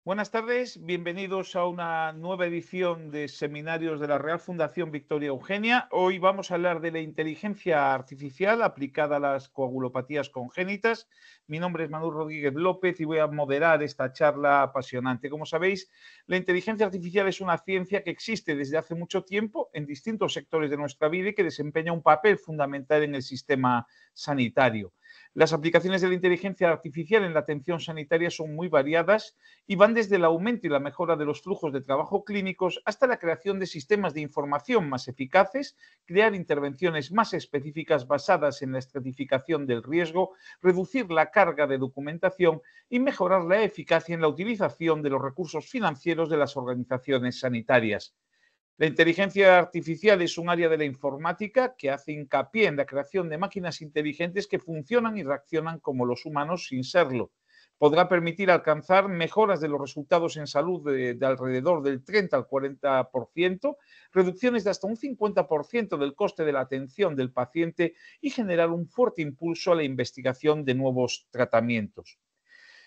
Buenas tardes, bienvenidos a una nueva edición de seminarios de la Real Fundación Victoria Eugenia. Hoy vamos a hablar de la inteligencia artificial aplicada a las coagulopatías congénitas. Mi nombre es Manuel Rodríguez López y voy a moderar esta charla apasionante. Como sabéis, la inteligencia artificial es una ciencia que existe desde hace mucho tiempo en distintos sectores de nuestra vida y que desempeña un papel fundamental en el sistema sanitario. Las aplicaciones de la inteligencia artificial en la atención sanitaria son muy variadas y van desde el aumento y la mejora de los flujos de trabajo clínicos hasta la creación de sistemas de información más eficaces, crear intervenciones más específicas basadas en la estratificación del riesgo, reducir la carga de documentación y mejorar la eficacia en la utilización de los recursos financieros de las organizaciones sanitarias. La inteligencia artificial es un área de la informática que hace hincapié en la creación de máquinas inteligentes que funcionan y reaccionan como los humanos sin serlo. Podrá permitir alcanzar mejoras de los resultados en salud de alrededor del 30 al 40%, reducciones de hasta un 50% del coste de la atención del paciente y generar un fuerte impulso a la investigación de nuevos tratamientos.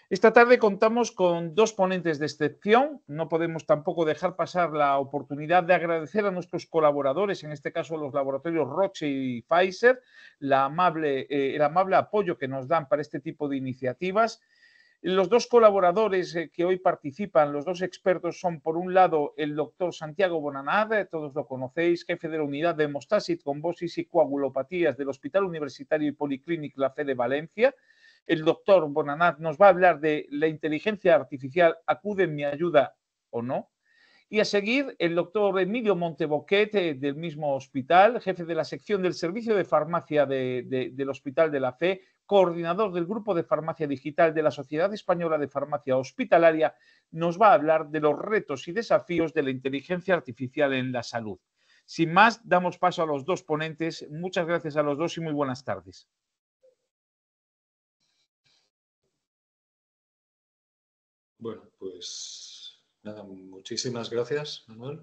Esta tarde contamos con dos ponentes de excepción. No podemos tampoco dejar pasar la oportunidad de agradecer a nuestros colaboradores, en este caso los laboratorios Roche y Pfizer, el amable apoyo que nos dan para este tipo de iniciativas. Los dos colaboradores que hoy participan, los dos expertos, son por un lado el doctor Santiago Bonanad, todos lo conocéis, jefe de la unidad de hemostasis, trombosis y coagulopatías del Hospital Universitario y Policlínic La Fe de Valencia. El doctor Bonanat nos va a hablar de la inteligencia artificial, acude en mi ayuda o no. Y a seguir, el doctor Emilio Monteboquet, del mismo hospital, jefe de la sección del Servicio de Farmacia del Hospital de la Fe, coordinador del Grupo de Farmacia Digital de la Sociedad Española de Farmacia Hospitalaria, nos va a hablar de los retos y desafíos de la inteligencia artificial en la salud. Sin más, damos paso a los dos ponentes. Muchas gracias a los dos y muy buenas tardes. Bueno, pues nada, muchísimas gracias, Manuel,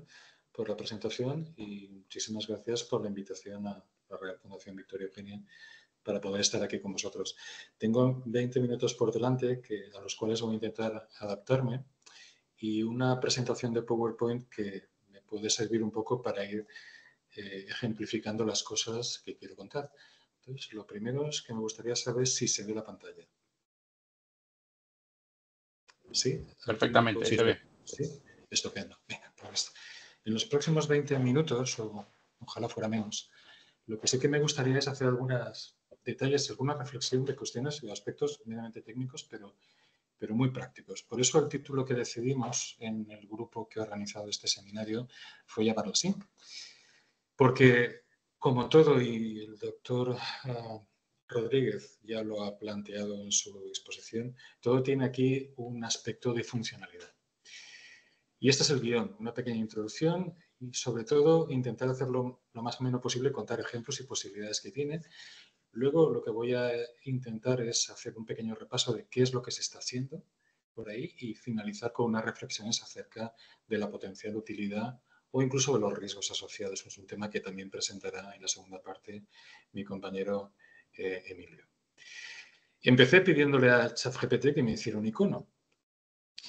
por la presentación y muchísimas gracias por la invitación a la Real Fundación Victoria Eugenia para poder estar aquí con vosotros. Tengo 20 minutos por delante a los cuales voy a intentar adaptarme y una presentación de PowerPoint que me puede servir un poco para ir ejemplificando las cosas que quiero contar. Entonces, lo primero es que me gustaría saber si se ve la pantalla. ¿Sí? Perfectamente, Sí, se ve. ¿sí? Estupendo. Venga, pues en los próximos 20 minutos, o ojalá fuera menos, lo que sí que me gustaría es hacer algunos detalles, alguna reflexión de cuestiones y aspectos meramente técnicos, pero muy prácticos. Por eso el título que decidimos en el grupo que ha organizado este seminario fue llamarlo así. Porque, como todo, y el doctor Rodríguez ya lo ha planteado en su exposición, todo tiene aquí un aspecto de funcionalidad. Y este es el guión, una pequeña introducción y, sobre todo, intentar hacerlo lo más ameno posible, contar ejemplos y posibilidades que tiene. Luego, lo que voy a intentar es hacer un pequeño repaso de qué es lo que se está haciendo por ahí y finalizar con unas reflexiones acerca de la potencial utilidad o incluso de los riesgos asociados. Es un tema que también presentará en la segunda parte mi compañero Emilio. Empecé pidiéndole a ChatGPT que me hiciera un icono.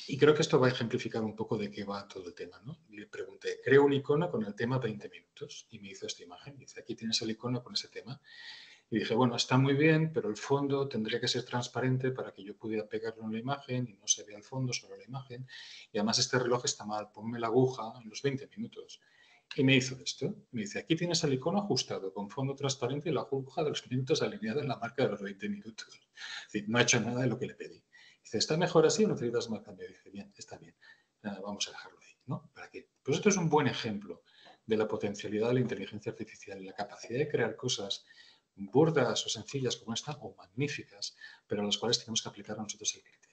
Y creo que esto va a ejemplificar un poco de qué va todo el tema, ¿no? Le pregunté, creo un icono con el tema 20 minutos. Y me hizo esta imagen. Dice, aquí tienes el icono con ese tema. Y dije, bueno, está muy bien, pero el fondo tendría que ser transparente para que yo pudiera pegarlo en la imagen y no se vea el fondo, solo la imagen. Y además este reloj está mal, ponme la aguja en los 20 minutos. Y me hizo esto. Me dice, aquí tienes el icono ajustado con fondo transparente y la aguja de los minutos alineada en la marca de los 20 minutos. Es decir, no ha hecho nada de lo que le pedí. Dice, ¿está mejor así o necesitas más cambio? Dice, bien, está bien. Vamos a dejarlo ahí, ¿no? ¿Para qué? Pues esto es un buen ejemplo de la potencialidad de la inteligencia artificial y la capacidad de crear cosas burdas o sencillas como esta, o magníficas, pero a las cuales tenemos que aplicar a nosotros el criterio.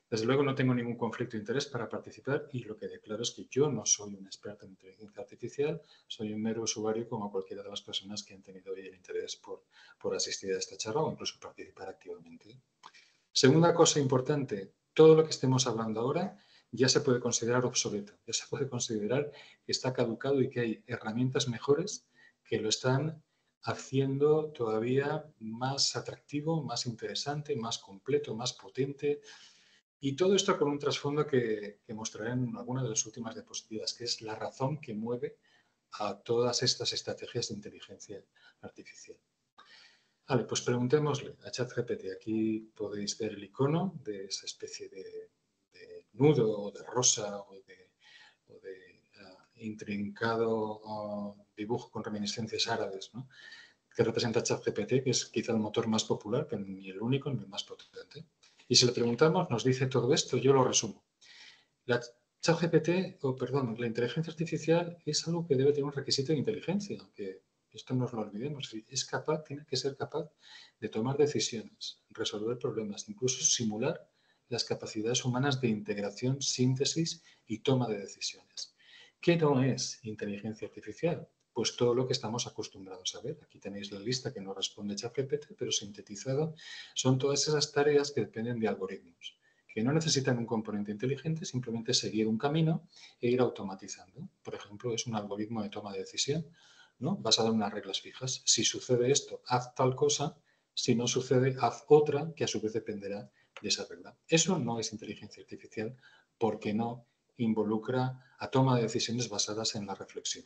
Desde luego no tengo ningún conflicto de interés para participar y lo que declaro es que yo no soy un experto en inteligencia artificial, soy un mero usuario como cualquiera de las personas que han tenido hoy el interés por asistir a esta charla o incluso participar activamente. Segunda cosa importante, todo lo que estemos hablando ahora ya se puede considerar obsoleto, ya se puede considerar que está caducado y que hay herramientas mejores que lo están haciendo todavía más atractivo, más interesante, más completo, más potente, Y todo esto con un trasfondo que mostraré en alguna de las últimas diapositivas, que es la razón que mueve a todas estas estrategias de inteligencia artificial. Vale, pues preguntémosle a ChatGPT. Aquí podéis ver el icono de esa especie de nudo o de rosa o de intrincado dibujo con reminiscencias árabes, ¿no? Que representa ChatGPT, que es quizá el motor más popular, pero ni el único ni el más potente. Y si le preguntamos, nos dice todo esto, yo lo resumo. La ChatGPT, la inteligencia artificial es algo que debe tener un requisito de inteligencia, aunque esto no nos lo olvidemos. Es capaz, tiene que ser capaz de tomar decisiones, resolver problemas, incluso simular las capacidades humanas de integración, síntesis y toma de decisiones. ¿Qué no es inteligencia artificial? Pues todo lo que estamos acostumbrados a ver. Aquí tenéis la lista que nos responde ChatGPT, pero sintetizado son todas esas tareas que dependen de algoritmos, que no necesitan un componente inteligente, simplemente seguir un camino e ir automatizando. Por ejemplo, es un algoritmo de toma de decisión, ¿no? Basado en unas reglas fijas. Si sucede esto, haz tal cosa. Si no sucede, haz otra, que a su vez dependerá de esa regla. Eso no es inteligencia artificial porque no involucra a toma de decisiones basadas en la reflexión.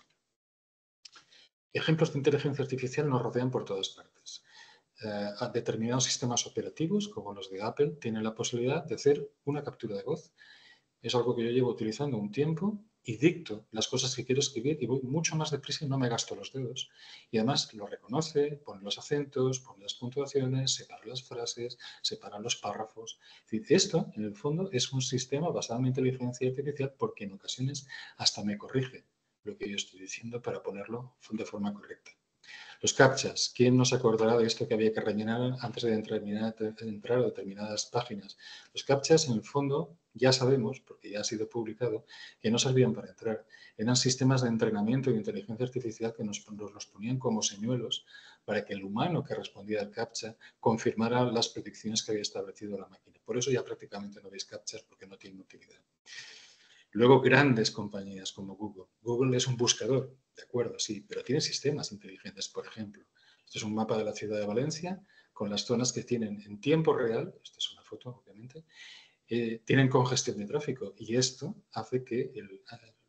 Ejemplos de inteligencia artificial nos rodean por todas partes. Determinados sistemas operativos, como los de Apple, tienen la posibilidad de hacer una captura de voz. Es algo que yo llevo utilizando un tiempo y dicto las cosas que quiero escribir y voy mucho más deprisa y no me gasto los dedos. Y además lo reconoce, pone los acentos, pone las puntuaciones, separa las frases, separa los párrafos. Es decir, esto, en el fondo, es un sistema basado en inteligencia artificial porque en ocasiones hasta me corrige lo que yo estoy diciendo para ponerlo de forma correcta. Los captchas. ¿Quién no se acordará de esto que había que rellenar antes de entrar a determinadas páginas? Los captchas, en el fondo, ya sabemos, porque ya ha sido publicado, que no servían para entrar. Eran sistemas de entrenamiento de inteligencia artificial que nos los ponían como señuelos para que el humano que respondía al captcha confirmara las predicciones que había establecido la máquina. Por eso ya prácticamente no veis captchas porque no tienen utilidad. Luego, grandes compañías como Google. Google es un buscador, de acuerdo, sí, pero tiene sistemas inteligentes, por ejemplo. Esto es un mapa de la ciudad de Valencia con las zonas que tienen en tiempo real, esta es una foto, obviamente, tienen congestión de tráfico y esto hace que el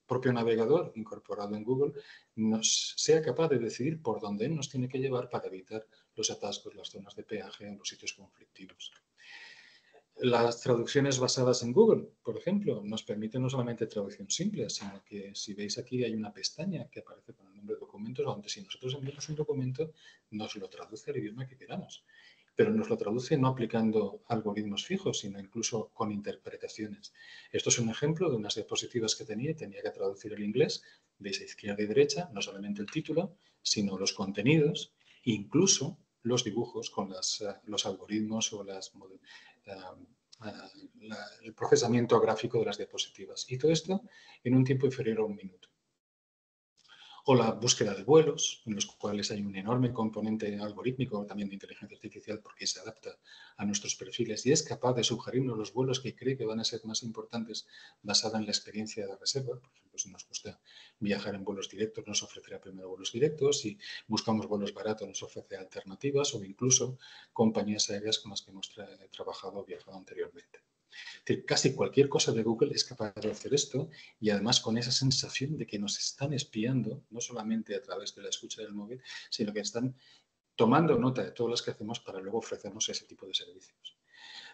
propio navegador incorporado en Google nos sea capaz de decidir por dónde nos tiene que llevar para evitar los atascos, las zonas de peaje en los sitios conflictivos. Las traducciones basadas en Google, por ejemplo, nos permiten no solamente traducción simple, sino que si veis aquí hay una pestaña que aparece con el nombre de documentos, donde si nosotros enviamos un documento, nos lo traduce al idioma que queramos. Pero nos lo traduce no aplicando algoritmos fijos, sino incluso con interpretaciones. Esto es un ejemplo de unas diapositivas que tenía que traducir el inglés, veis a izquierda y derecha, no solamente el título, sino los contenidos, incluso los dibujos con los algoritmos o el procesamiento gráfico de las diapositivas. Y todo esto en un tiempo inferior a un minuto. O la búsqueda de vuelos, en los cuales hay un enorme componente algorítmico también de inteligencia artificial porque se adapta a nuestros perfiles y es capaz de sugerirnos los vuelos que cree que van a ser más importantes basada en la experiencia de reserva. Por ejemplo, si nos gusta viajar en vuelos directos, nos ofrecerá primero vuelos directos. Si buscamos vuelos baratos, nos ofrece alternativas o incluso compañías aéreas con las que hemos trabajado o viajado anteriormente. Es decir, casi cualquier cosa de Google es capaz de hacer esto y además con esa sensación de que nos están espiando, no solamente a través de la escucha del móvil, sino que están tomando nota de todas las que hacemos para luego ofrecernos ese tipo de servicios.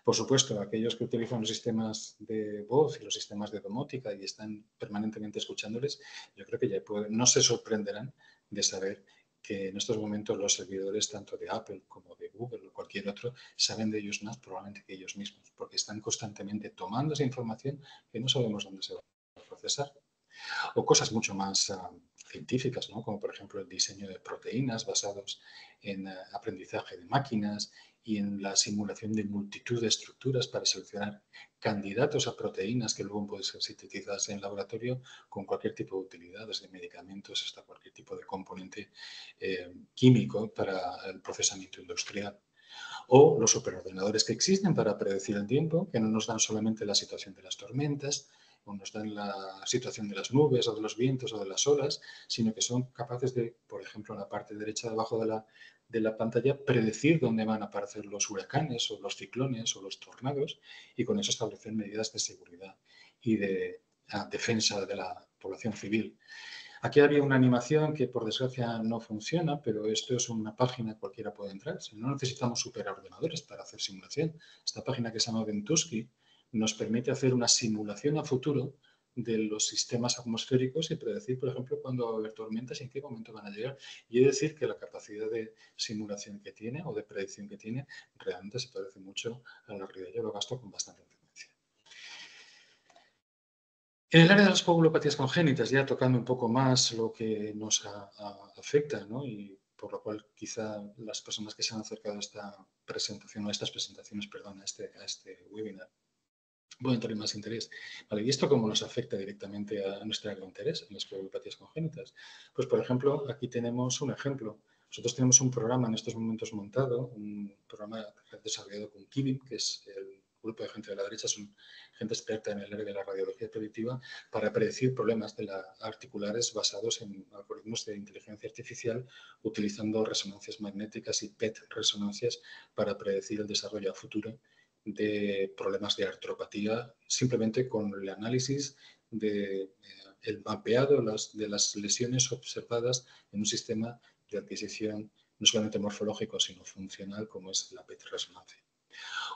Por supuesto, aquellos que utilizan los sistemas de voz y los sistemas de domótica y están permanentemente escuchándoles, yo creo que ya no se sorprenderán de saber que en estos momentos los servidores tanto de Apple como de Google o cualquier otro saben de ellos más probablemente que ellos mismos, porque están constantemente tomando esa información que no sabemos dónde se va a procesar. O cosas mucho más científicas, ¿no? Como por ejemplo el diseño de proteínas basados en aprendizaje de máquinas y en la simulación de multitud de estructuras para seleccionar candidatos a proteínas que luego pueden ser sintetizadas en laboratorio con cualquier tipo de utilidad, desde medicamentos hasta cualquier tipo de componente químico para el procesamiento industrial. O los superordenadores que existen para predecir el tiempo, que no nos dan solamente la situación de las tormentas, o nos dan la situación de las nubes o de los vientos o de las olas, sino que son capaces de, por ejemplo, en la parte derecha debajo de la pantalla predecir dónde van a aparecer los huracanes o los ciclones o los tornados y con eso establecer medidas de seguridad y de defensa de la población civil. Aquí había una animación que por desgracia no funciona, pero esto es una página, cualquiera puede entrar. Si no necesitamos superordenadores para hacer simulación. Esta página que se llama Ventusky nos permite hacer una simulación a futuro de los sistemas atmosféricos y predecir, por ejemplo, cuándo va a haber tormentas y en qué momento van a llegar. Y he de decir que la capacidad de simulación que tiene o de predicción que tiene realmente se parece mucho a la realidad. Yo lo gasto con bastante frecuencia. En el área de las coagulopatías congénitas, ya tocando un poco más lo que nos afecta, ¿no? Y por lo cual quizá las personas que se han acercado a esta presentación, o a estas presentaciones, perdón, a este webinar, pueden tener más interés. Vale, ¿y esto cómo nos afecta directamente a nuestra área de interés en las coagulopatías congénitas? Pues, por ejemplo, aquí tenemos un ejemplo. Nosotros tenemos un programa en estos momentos montado, un programa desarrollado con Kibim, que es el grupo de gente de la derecha, son gente experta en el área de la radiología predictiva, para predecir problemas articulares basados en algoritmos de inteligencia artificial utilizando resonancias magnéticas y PET resonancias para predecir el desarrollo a futuro de problemas de artropatía, simplemente con el análisis de el mapeado de las lesiones observadas en un sistema de adquisición no solamente morfológico, sino funcional, como es la PET resonancia.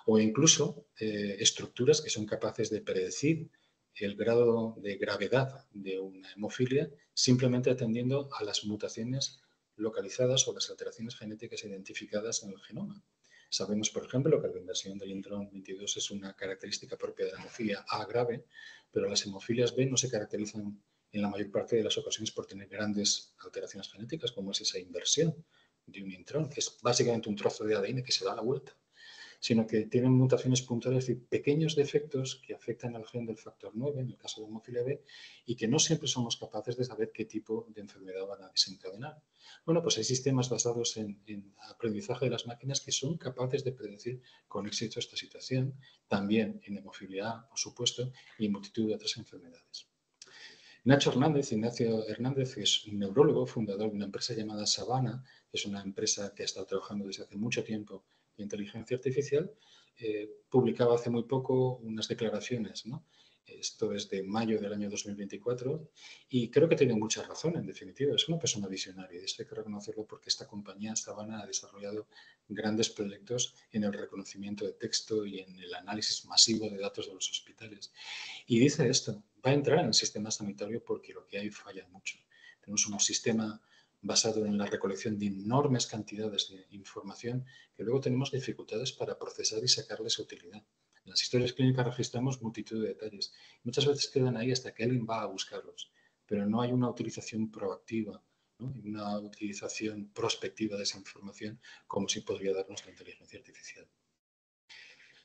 O incluso estructuras que son capaces de predecir el grado de gravedad de una hemofilia simplemente atendiendo a las mutaciones localizadas o las alteraciones genéticas identificadas en el genoma. Sabemos, por ejemplo, que la inversión del intrón 22 es una característica propia de la hemofilia A grave, pero las hemofilias B no se caracterizan en la mayor parte de las ocasiones por tener grandes alteraciones genéticas, como es esa inversión de un intrón, que es básicamente un trozo de ADN que se da la vuelta, sino que tienen mutaciones puntuales y pequeños defectos que afectan al gen del factor 9, en el caso de hemofilia B, y que no siempre somos capaces de saber qué tipo de enfermedad van a desencadenar. Bueno, pues hay sistemas basados en aprendizaje de las máquinas que son capaces de predecir con éxito esta situación, también en hemofilia A, por supuesto, y en multitud de otras enfermedades. Ignacio Hernández, que es un neurólogo, fundador de una empresa llamada Savannah, que es una empresa que ha estado trabajando desde hace mucho tiempo en inteligencia artificial, publicaba hace muy poco unas declaraciones, ¿no? Esto es de mayo del año 2024 y creo que tiene mucha razón, en definitiva. Es una persona visionaria y esto hay que reconocerlo porque esta compañía, Savannah, ha desarrollado grandes proyectos en el reconocimiento de texto y en el análisis masivo de datos de los hospitales. Y dice esto, va a entrar en el sistema sanitario porque lo que hay falla mucho. Tenemos un sistema basado en la recolección de enormes cantidades de información que luego tenemos dificultades para procesar y sacarles utilidad. En las historias clínicas registramos multitud de detalles. Muchas veces quedan ahí hasta que alguien va a buscarlos, pero no hay una utilización proactiva, ¿no? Y una utilización prospectiva de esa información como sí podría darnos la inteligencia artificial.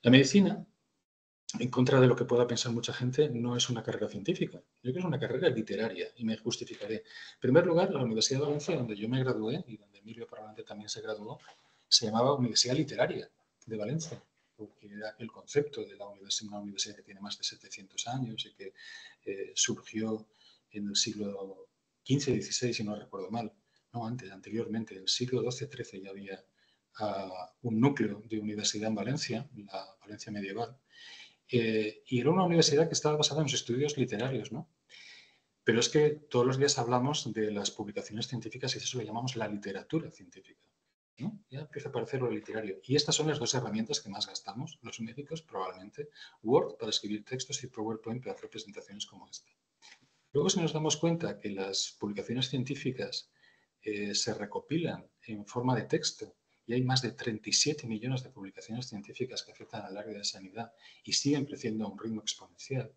La medicina, en contra de lo que pueda pensar mucha gente, no es una carrera científica. Yo creo que es una carrera literaria y me justificaré. En primer lugar, la Universidad de Valencia, donde yo me gradué y donde Emilio Parravante también se graduó, se llamaba Universidad Literaria de Valencia, porque era el concepto de la universidad, una universidad que tiene más de 700 años y que surgió en el siglo XV-XVI, si no recuerdo mal. No, anteriormente, en el siglo XII-XIII ya había un núcleo de universidad en Valencia, la Valencia medieval, y era una universidad que estaba basada en los estudios literarios, ¿no? Pero es que todos los días hablamos de las publicaciones científicas y eso lo llamamos la literatura científica, ¿no? Ya empieza a aparecer lo literario. Y estas son las dos herramientas que más gastamos, los médicos probablemente, Word para escribir textos y PowerPoint para hacer presentaciones como esta. Luego, si nos damos cuenta que las publicaciones científicas se recopilan en forma de texto y hay más de 37 millones de publicaciones científicas que afectan al área de sanidad y siguen creciendo a un ritmo exponencial,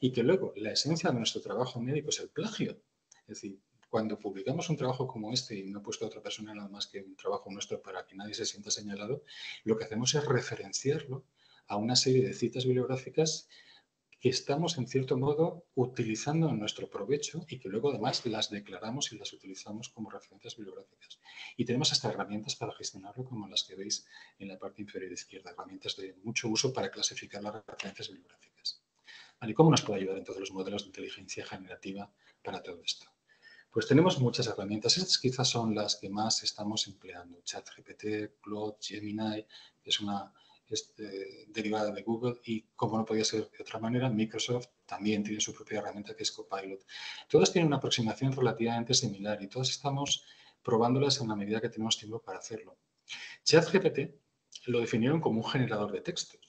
y que luego la esencia de nuestro trabajo médico es el plagio. Es decir, cuando publicamos un trabajo como este, y no he puesto a otra persona nada más que un trabajo nuestro para que nadie se sienta señalado, lo que hacemos es referenciarlo a una serie de citas bibliográficas que estamos, en cierto modo, utilizando en nuestro provecho y que luego, además, las declaramos y las utilizamos como referencias bibliográficas. Y tenemos hasta herramientas para gestionarlo, como las que veis en la parte inferior izquierda, herramientas de mucho uso para clasificar las referencias bibliográficas. ¿Y cómo nos puede ayudar entonces los modelos de inteligencia generativa para todo esto? Pues tenemos muchas herramientas. Estas quizás son las que más estamos empleando. ChatGPT, Claude, Gemini, que es derivada de Google y, como no podía ser de otra manera, Microsoft también tiene su propia herramienta que es Copilot. Todas tienen una aproximación relativamente similar y todas estamos probándolas en la medida que tenemos tiempo para hacerlo. ChatGPT lo definieron como un generador de textos.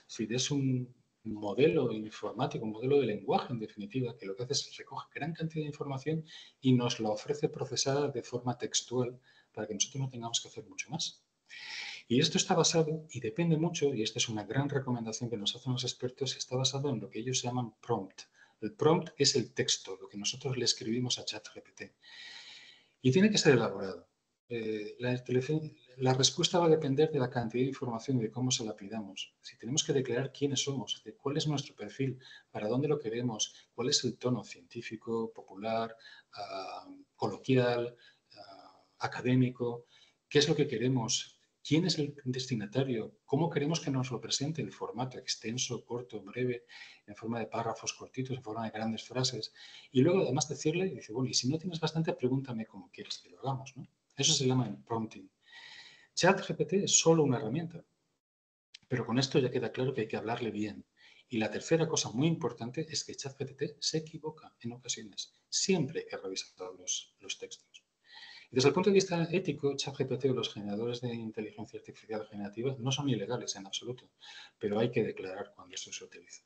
Si es un modelo informático, un modelo de lenguaje, en definitiva, que lo que hace es recoge gran cantidad de información y nos la ofrece procesada de forma textual para que nosotros no tengamos que hacer mucho más. Y esto está basado, y depende mucho, y esta es una gran recomendación que nos hacen los expertos, está basado en lo que ellos llaman prompt. El prompt es el texto, lo que nosotros le escribimos a ChatGPT. Y tiene que ser elaborado. La respuesta va a depender de la cantidad de información y de cómo se la pidamos. Si tenemos que declarar quiénes somos, de cuál es nuestro perfil, para dónde lo queremos, cuál es el tono científico, popular, coloquial, académico, qué es lo que queremos, quién es el destinatario, cómo queremos que nos lo presente el formato, extenso, corto, breve, en forma de párrafos cortitos, en forma de grandes frases. Y luego además decirle, dice, bueno, y si no tienes bastante, pregúntame cómo quieres que lo hagamos, ¿no? Eso se llama el prompting. ChatGPT es solo una herramienta, pero con esto ya queda claro que hay que hablarle bien. Y la tercera cosa muy importante es que ChatGPT se equivoca en ocasiones. Siempre hay que revisar los textos. Y desde el punto de vista ético, ChatGPT o los generadores de inteligencia artificial generativa no son ilegales en absoluto, pero hay que declarar cuando eso se utiliza.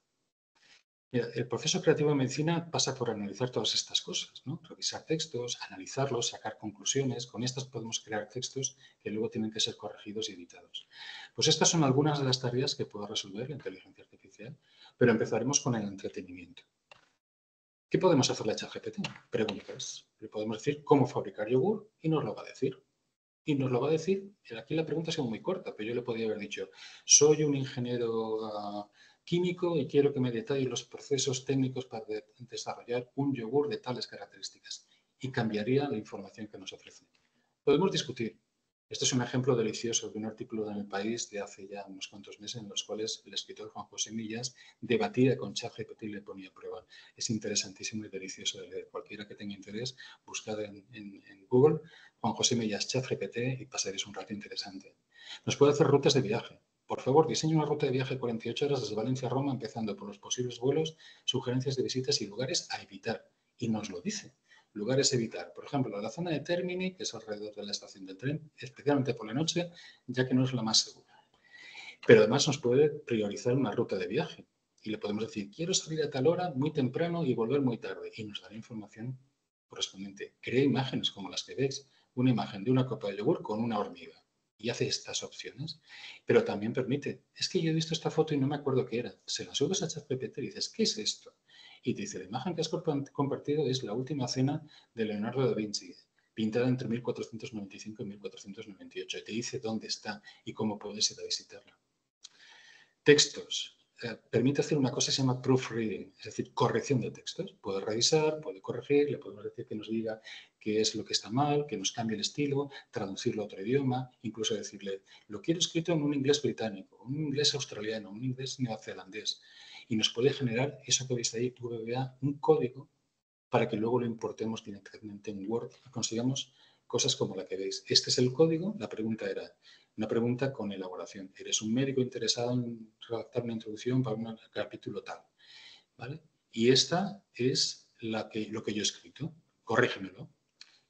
Mira, el proceso creativo de medicina pasa por analizar todas estas cosas, ¿no? Revisar textos, analizarlos, sacar conclusiones. Con estas podemos crear textos que luego tienen que ser corregidos y editados. Pues estas son algunas de las tareas que puede resolver la inteligencia artificial, pero empezaremos con el entretenimiento. ¿Qué podemos hacerle a ChatGPT? Preguntas. Le podemos decir cómo fabricar yogur y nos lo va a decir. Y nos lo va a decir, aquí la pregunta ha sido muy corta, pero yo le podría haber dicho, soy un ingeniero químico y quiero que me detalle los procesos técnicos para desarrollar un yogur de tales características. Y cambiaría la información que nos ofrece. Podemos discutir. Este es un ejemplo delicioso de un artículo en El País de hace ya unos cuantos meses en los cuales el escritor Juan José Millas debatía con ChatGPT y le ponía a prueba. Es interesantísimo y delicioso de leer. Cualquiera que tenga interés, buscad en Google Juan José Millas ChatGPT y pasaréis un rato interesante. Nos puede hacer rutas de viaje. Por favor, diseñe una ruta de viaje de 48 horas desde Valencia a Roma, empezando por los posibles vuelos, sugerencias de visitas y lugares a evitar. Y nos lo dice. Lugares a evitar. Por ejemplo, la zona de Termini, que es alrededor de la estación del tren, especialmente por la noche, ya que no es la más segura. Pero además nos puede priorizar una ruta de viaje. Y le podemos decir, quiero salir a tal hora, muy temprano y volver muy tarde. Y nos dará información correspondiente. Crea imágenes como las que veis. Una imagen de una copa de yogur con una hormiga. Y hace estas opciones. Pero también permite, es que yo he visto esta foto y no me acuerdo qué era. Se la subes a ChatGPT y dices, ¿qué es esto? Y te dice, la imagen que has compartido es la última cena de Leonardo da Vinci, pintada entre 1495 y 1498. Y te dice dónde está y cómo puedes ir a visitarla. Textos. Permite hacer una cosa que se llama proofreading, es decir, corrección de textos. Puede revisar, puede corregir, le podemos decir que nos diga qué es lo que está mal, que nos cambie el estilo, traducirlo a otro idioma, incluso decirle, lo quiero escrito en un inglés británico, un inglés australiano, un inglés neozelandés. Y nos puede generar eso que veis ahí, VBA, un código para que luego lo importemos directamente en Word y consigamos cosas como la que veis. Este es el código, la pregunta era una pregunta con elaboración. ¿Eres un médico interesado en redactar una introducción para un capítulo tal? ¿Vale? Y esta es lo que yo he escrito. Corrígemelo.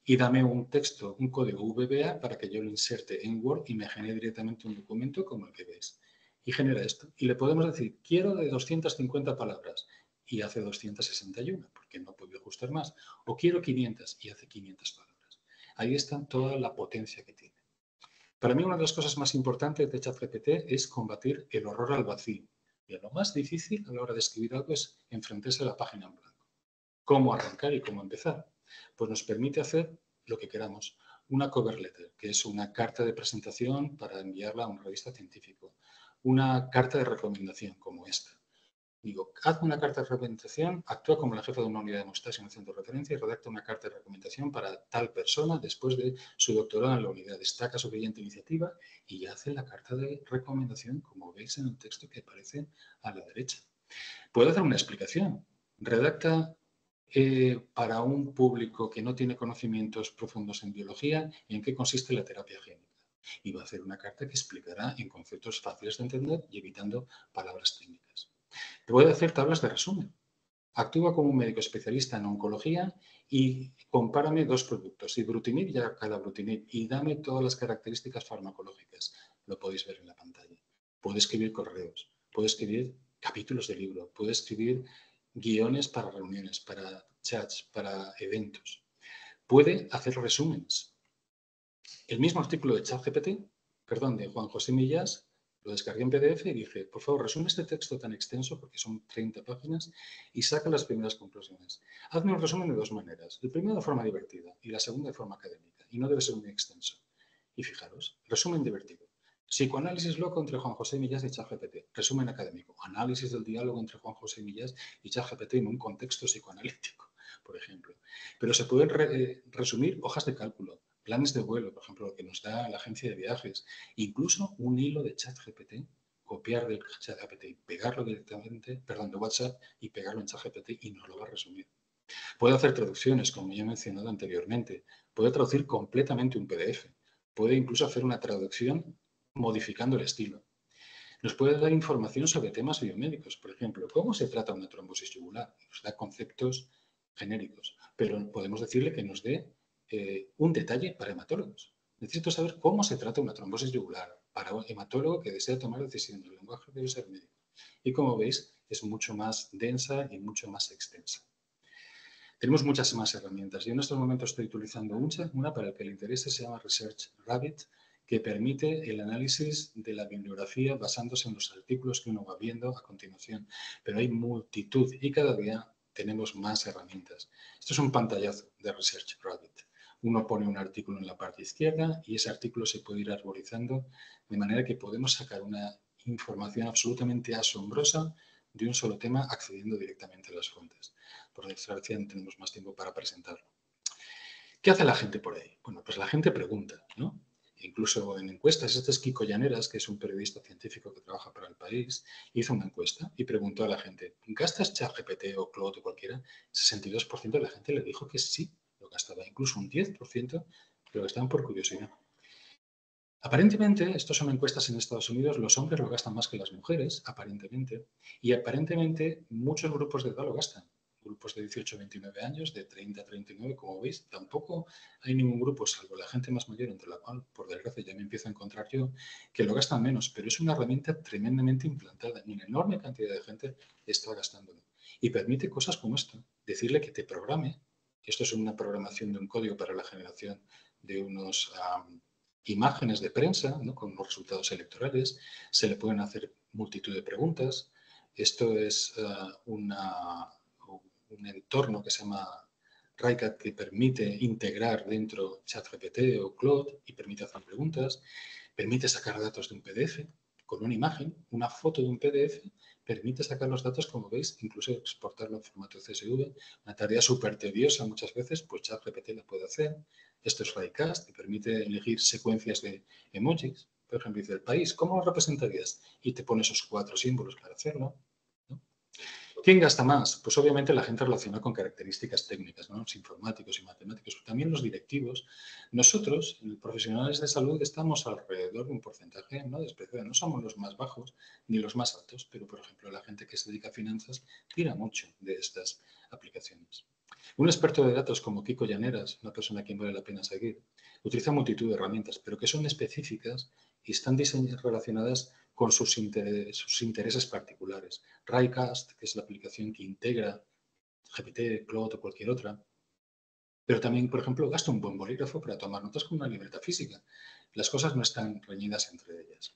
Y dame un texto, un código VBA para que yo lo inserte en Word y me genere directamente un documento como el que veis. Y genera esto. Y le podemos decir, quiero de 250 palabras. Y hace 261, porque no puedo ajustar más. O quiero 500 y hace 500 palabras. Ahí está toda la potencia que tiene. Para mí, una de las cosas más importantes de ChatGPT es combatir el horror al vacío. Y lo más difícil a la hora de escribir algo es enfrentarse a la página en blanco. ¿Cómo arrancar y cómo empezar? Pues nos permite hacer lo que queramos. Una cover letter, que es una carta de presentación para enviarla a una revista científica. Una carta de recomendación como esta. Digo, haz una carta de recomendación, actúa como la jefa de una unidad de muestras en un centro de referencia y redacta una carta de recomendación para tal persona después de su doctorado en la unidad. Destaca su brillante iniciativa y hace la carta de recomendación, como veis en el texto que aparece a la derecha. Puedo hacer una explicación. Redacta para un público que no tiene conocimientos profundos en biología y en qué consiste la terapia génica. Y va a hacer una carta que explicará en conceptos fáciles de entender y evitando palabras técnicas. Te voy a hacer tablas de resumen. Actúa como un médico especialista en oncología y compárame dos productos, ibrutinib y acalabrutinib, y dame todas las características farmacológicas. Lo podéis ver en la pantalla. Puede escribir correos, puede escribir capítulos de libro, puede escribir guiones para reuniones, para chats, para eventos. Puede hacer resúmenes. El mismo artículo de ChatGPT, de Juan José Millás, lo descargué en PDF y dije, por favor, resume este texto tan extenso, porque son 30 páginas, y saca las primeras conclusiones. Hazme un resumen de dos maneras. El primero de forma divertida y la segunda de forma académica. Y no debe ser muy extenso. Y fijaros, resumen divertido. Psicoanálisis loco entre Juan José Millás y ChatGPT. Resumen académico. Análisis del diálogo entre Juan José Millás y ChatGPT en un contexto psicoanalítico, por ejemplo. Pero se pueden resumir hojas de cálculo, planes de vuelo, por ejemplo, que nos da la agencia de viajes, incluso un hilo de ChatGPT, copiar del ChatGPT y pegarlo directamente, de WhatsApp y pegarlo en ChatGPT y nos lo va a resumir. Puede hacer traducciones, como ya he mencionado anteriormente. Puede traducir completamente un PDF. Puede incluso hacer una traducción modificando el estilo. Nos puede dar información sobre temas biomédicos, por ejemplo, cómo se trata una trombosis yugular. Nos da conceptos genéricos, pero podemos decirle que nos dé un detalle para hematólogos. Necesito saber cómo se trata una trombosis yugular para un hematólogo que desea tomar decisiones. El lenguaje debe ser médico. Y como veis, es mucho más densa y mucho más extensa. Tenemos muchas más herramientas. Yo en estos momentos estoy utilizando una para el que le interese, se llama Research Rabbit, que permite el análisis de la bibliografía basándose en los artículos que uno va viendo a continuación. Pero hay multitud y cada día tenemos más herramientas. Esto es un pantallazo de Research Rabbit. Uno pone un artículo en la parte izquierda y ese artículo se puede ir arborizando de manera que podemos sacar una información absolutamente asombrosa de un solo tema accediendo directamente a las fuentes. Por desgracia no tenemos más tiempo para presentarlo. ¿Qué hace la gente por ahí? Bueno, pues la gente pregunta, ¿no? Incluso en encuestas, este es Kiko Llaneras, que es un periodista científico que trabaja para El País, hizo una encuesta y preguntó a la gente, ¿gastas ChatGPT o Claude o cualquiera? 62% de la gente le dijo que sí, lo gastaba. Incluso un 10% lo gastaban por curiosidad. Aparentemente, estas son encuestas en Estados Unidos, los hombres lo gastan más que las mujeres, aparentemente, y aparentemente muchos grupos de edad lo gastan. Grupos de 18 a 29 años, de 30 a 39, como veis, tampoco hay ningún grupo, salvo la gente más mayor, entre la cual, por desgracia, ya me empiezo a encontrar yo, que lo gastan menos, pero es una herramienta tremendamente implantada. Una enorme cantidad de gente está gastándolo. Y permite cosas como esto, decirle que te programe, esto es una programación de un código para la generación de unos imágenes de prensa, ¿no? Con los resultados electorales, se le pueden hacer multitud de preguntas. Esto es un entorno que se llama RaiCat que permite integrar dentro ChatGPT o Claude y permite hacer preguntas, permite sacar datos de un PDF con una imagen, una foto de un PDF, permite sacar los datos, como veis, incluso exportarlo en formato CSV, una tarea súper tediosa muchas veces, pues ChatGPT la puede hacer. Esto es RaiCast, que permite elegir secuencias de emojis. Por ejemplo, dice el país, ¿cómo lo representarías? Y te pone esos 4 símbolos para hacerlo, ¿no? ¿Quién gasta más? Pues obviamente la gente relacionada con características técnicas, ¿no? Los informáticos y matemáticos, pero también los directivos. Nosotros, profesionales de salud, estamos alrededor de un porcentaje no despreciable. No somos los más bajos ni los más altos, pero por ejemplo la gente que se dedica a finanzas tira mucho de estas aplicaciones. Un experto de datos como Kiko Llaneras, una persona a quien vale la pena seguir, utiliza multitud de herramientas, pero que son específicas y están relacionadas con sus intereses particulares. RaiCast, que es la aplicación que integra GPT, Claude o cualquier otra. Pero también, por ejemplo, gasto un buen bolígrafo para tomar notas con una libreta física. Las cosas no están reñidas entre ellas.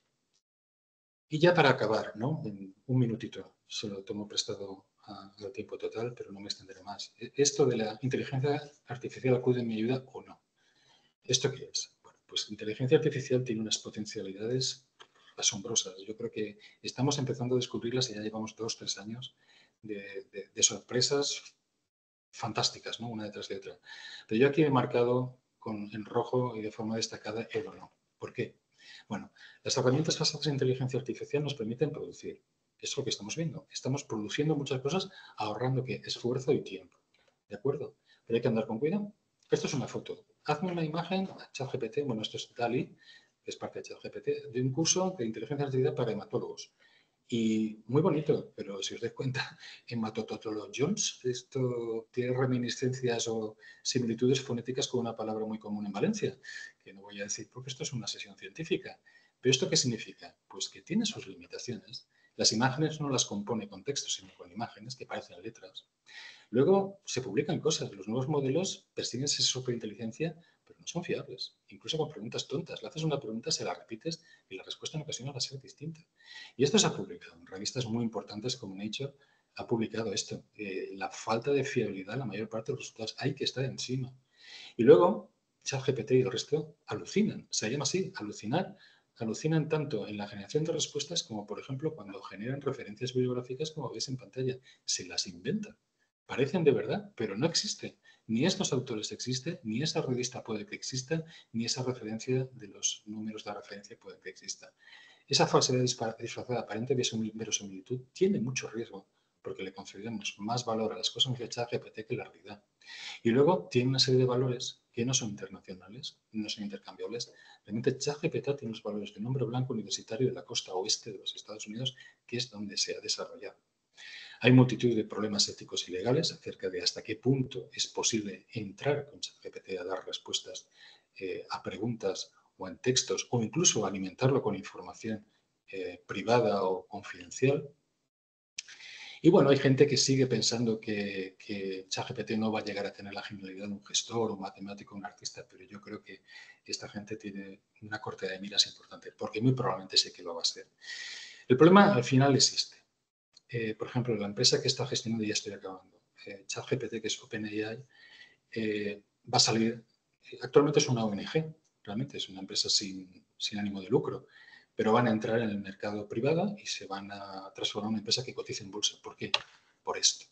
Y ya para acabar, ¿no? En un minutito, se lo tomo prestado al tiempo total, pero no me extenderé más. ¿Esto de la inteligencia artificial acude en mi ayuda o no? ¿Esto qué es? Bueno, pues inteligencia artificial tiene unas potencialidades asombrosas. Yo creo que estamos empezando a descubrirlas y ya llevamos 2 o 3 años de sorpresas fantásticas, ¿no? Una detrás de otra. Pero yo aquí he marcado en rojo y de forma destacada el o no. ¿Por qué? Bueno, las herramientas basadas en inteligencia artificial nos permiten producir. Es lo que estamos viendo. Estamos produciendo muchas cosas ahorrando ¿qué? Esfuerzo y tiempo. ¿de acuerdo? Pero hay que andar con cuidado. Esto es una foto. Hazme una imagen, ChatGPT, bueno, esto es DALL-E, que es parte de ChatGPT, de un curso de inteligencia artificial para hematólogos. Y muy bonito, pero si os dais cuenta, hematototolo-Jones, esto tiene reminiscencias o similitudes fonéticas con una palabra muy común en Valencia, que no voy a decir porque esto es una sesión científica. ¿Pero esto qué significa? Pues que tiene sus limitaciones. Las imágenes no las compone con texto, sino con imágenes que parecen letras. Luego se publican cosas. Los nuevos modelos persiguen esa superinteligencia, pero no son fiables. Incluso con preguntas tontas. Le haces una pregunta, se la repites y la respuesta en ocasiones va a ser distinta. Y esto se ha publicado en revistas muy importantes como Nature. Ha publicado esto. La falta de fiabilidad, la mayor parte de los resultados, hay que estar encima. Y luego, ChatGPT y el resto alucinan. Se llama así, alucinar. Alucinan tanto en la generación de respuestas como, por ejemplo, cuando generan referencias bibliográficas como ves en pantalla. Se las inventan. Parecen de verdad, pero no existen. Ni estos autores existen, ni esa revista puede que exista, ni esa referencia de los números de referencia puede que exista. Esa falsedad disfrazada, aparente verosimilitud, tiene mucho riesgo, porque le concedemos más valor a las cosas de ChatGPT que la realidad. Y luego tiene una serie de valores que no son internacionales, no son intercambiables. Realmente ChatGPT tiene los valores de un hombre blanco universitario de la costa oeste de los Estados Unidos, que es donde se ha desarrollado. Hay multitud de problemas éticos y legales acerca de hasta qué punto es posible entrar con ChatGPT a dar respuestas a preguntas o en textos o incluso alimentarlo con información privada o confidencial. Y bueno, hay gente que sigue pensando que ChatGPT no va a llegar a tener la genialidad de un gestor, un matemático, un artista, pero yo creo que esta gente tiene una corte de miras importante, porque muy probablemente sé que lo va a ser. El problema al final es este. Por ejemplo, la empresa que está gestionando, ya estoy acabando, ChatGPT, que es OpenAI, va a salir, actualmente es una ONG, realmente es una empresa sin ánimo de lucro, pero van a entrar en el mercado privado y se van a transformar en una empresa que cotice en bolsa. ¿Por qué? Por esto,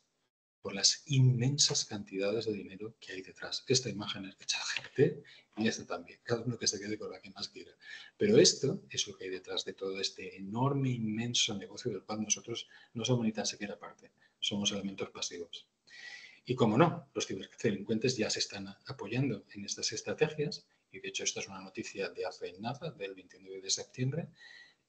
por las inmensas cantidades de dinero que hay detrás. Esta imagen es de ChatGPT y esta también, cada uno que se quede con la que más quiera. Pero esto es lo que hay detrás de todo este enorme, inmenso negocio del cual nosotros no somos ni tan siquiera parte, somos elementos pasivos. Y como no, los ciberdelincuentes ya se están apoyando en estas estrategias, y de hecho esta es una noticia de hace nada, del 29 de septiembre,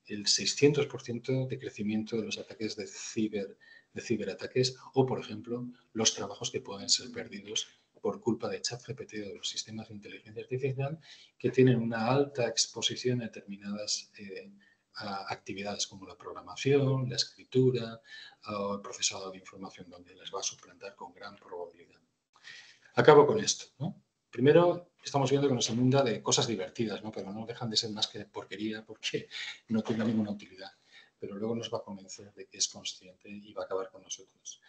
el 600% de crecimiento de los ataques de ciberataques o, por ejemplo, los trabajos que pueden ser perdidos por culpa de ChatGPT o de los sistemas de inteligencia artificial que tienen una alta exposición a determinadas actividades como la programación, la escritura o el procesado de información, donde les va a suplantar con gran probabilidad. Acabo con esto, ¿no? Primero, estamos viendo que nos inunda de cosas divertidas, ¿no? Pero no dejan de ser más que porquería porque no tiene ninguna utilidad. Pero luego nos va a convencer de que es consciente y va a acabar con nosotros.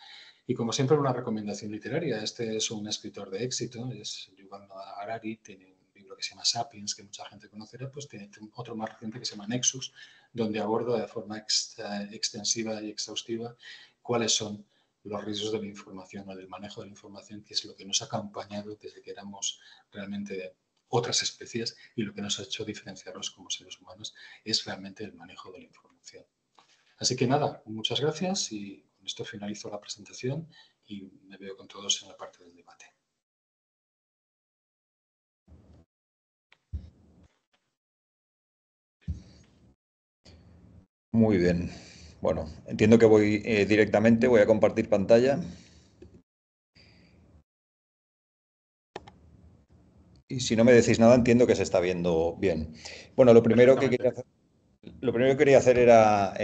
Y como siempre, una recomendación literaria. Este es un escritor de éxito, es Yuval Noah Harari, tiene un libro que se llama Sapiens, que mucha gente conocerá, pues tiene otro más reciente que se llama Nexus, donde aborda de forma extensiva y exhaustiva cuáles son los riesgos de la información o del manejo de la información, que es lo que nos ha acompañado desde que éramos realmente otras especies y lo que nos ha hecho diferenciarnos como seres humanos es realmente el manejo de la información. Así que nada, muchas gracias y con esto finalizo la presentación y me veo con todos en la parte del debate. Muy bien. Bueno, entiendo que voy directamente, voy a compartir pantalla. Y si no me decís nada, entiendo que se está viendo bien. Bueno, lo primero que quería hacer era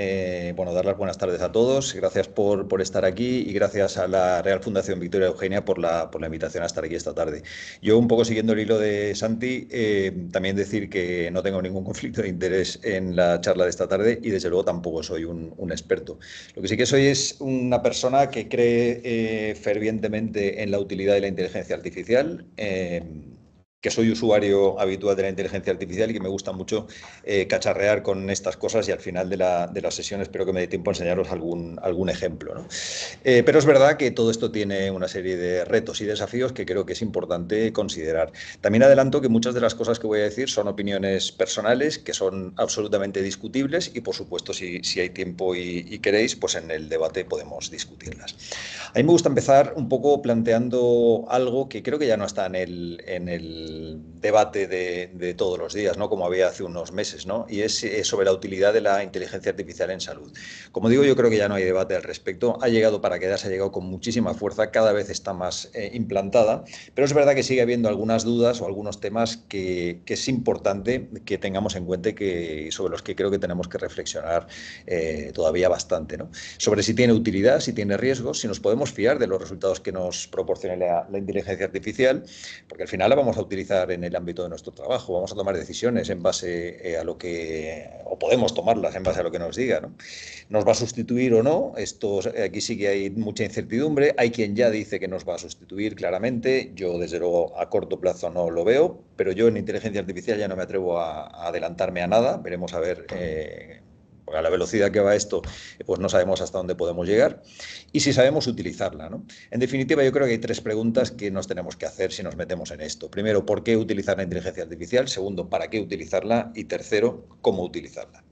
bueno, dar las buenas tardes a todos. Gracias por estar aquí y gracias a la Real Fundación Victoria Eugenia por la invitación a estar aquí esta tarde. Yo, un poco siguiendo el hilo de Santi, también decir que no tengo ningún conflicto de interés en la charla de esta tarde y desde luego tampoco soy un experto. Lo que sí que soy es una persona que cree fervientemente en la utilidad de la inteligencia artificial. que soy usuario habitual de la inteligencia artificial y que me gusta mucho cacharrear con estas cosas, y al final de la sesión espero que me dé tiempo a enseñaros algún ejemplo, ¿no? Pero es verdad que todo esto tiene una serie de retos y desafíos que creo que es importante considerar. También adelanto que muchas de las cosas que voy a decir son opiniones personales, que son absolutamente discutibles, y por supuesto si hay tiempo y queréis, pues en el debate podemos discutirlas. A mí me gusta empezar un poco planteando algo que creo que ya no está en el debate de todos los días, ¿no? Como había hace unos meses, ¿no? Y es sobre la utilidad de la inteligencia artificial en salud. Como digo, yo creo que ya no hay debate al respecto. Ha llegado para quedarse, ha llegado con muchísima fuerza, cada vez está más implantada, pero es verdad que sigue habiendo algunas dudas o algunos temas que es importante que tengamos en cuenta y sobre los que creo que tenemos que reflexionar todavía bastante, ¿no? Sobre si tiene utilidad, si tiene riesgos, si nos podemos fiar de los resultados que nos proporcione la inteligencia artificial, porque al final la vamos a utilizar en el ámbito de nuestro trabajo, vamos a tomar decisiones en base a lo que, o podemos tomarlas en base a lo que nos diga, ¿no? ¿Nos va a sustituir o no? Aquí sí que hay mucha incertidumbre. Hay quien ya dice que nos va a sustituir claramente. Yo, desde luego, a corto plazo no lo veo, pero yo en inteligencia artificial ya no me atrevo a adelantarme a nada. Veremos a ver, a la velocidad que va esto, pues no sabemos hasta dónde podemos llegar y si sabemos utilizarla, ¿no? En definitiva, yo creo que hay tres preguntas que nos tenemos que hacer si nos metemos en esto. Primero, ¿por qué utilizar la inteligencia artificial? Segundo, ¿para qué utilizarla? Y tercero, ¿cómo utilizarla?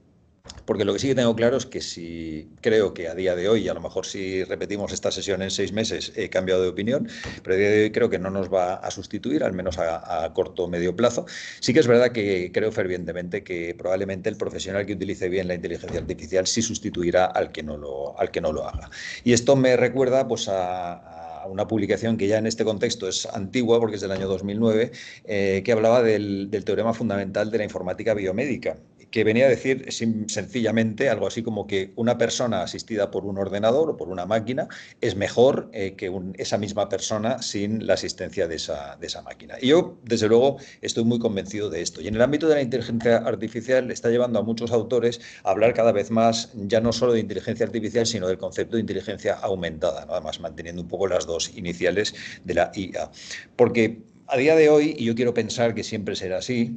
Porque lo que sí que tengo claro es que si creo que a día de hoy, y a lo mejor si repetimos esta sesión en 6 meses, he cambiado de opinión, pero a día de hoy creo que no nos va a sustituir, al menos a corto o medio plazo. Sí que es verdad que creo fervientemente que probablemente el profesional que utilice bien la inteligencia artificial sí sustituirá al que no lo haga. Y esto me recuerda pues a una publicación que ya en este contexto es antigua, porque es del año 2009, que hablaba del teorema fundamental de la informática biomédica, que venía a decir sencillamente algo así como que una persona asistida por un ordenador o por una máquina es mejor que esa misma persona sin la asistencia de esa máquina. Y yo, desde luego, estoy muy convencido de esto. Y en el ámbito de la inteligencia artificial está llevando a muchos autores a hablar cada vez más, ya no solo de inteligencia artificial, sino del concepto de inteligencia aumentada, ¿no? Además manteniendo un poco las dos iniciales de la IA. Porque a día de hoy, y yo quiero pensar que siempre será así,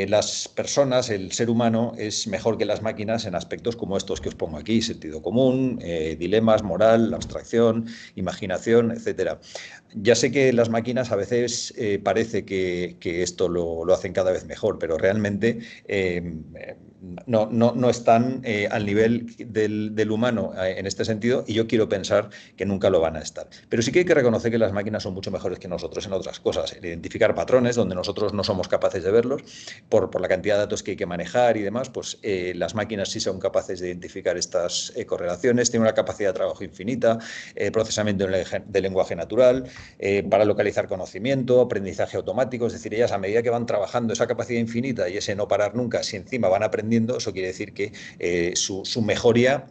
las personas, el ser humano, es mejor que las máquinas en aspectos como estos que os pongo aquí: sentido común, dilemas, moral, abstracción, imaginación, etcétera. Ya sé que las máquinas a veces parece que esto lo hacen cada vez mejor, pero realmente no están al nivel del humano en este sentido, y yo quiero pensar que nunca lo van a estar. Pero sí que hay que reconocer que las máquinas son mucho mejores que nosotros en otras cosas. Identificar patrones donde nosotros no somos capaces de verlos por la cantidad de datos que hay que manejar y demás, pues las máquinas sí son capaces de identificar estas correlaciones, tienen una capacidad de trabajo infinita, procesamiento de lenguaje natural, para localizar conocimiento, aprendizaje automático. Es decir, ellas, a medida que van trabajando esa capacidad infinita y ese no parar nunca, si encima van aprendiendo, eso quiere decir que su mejoría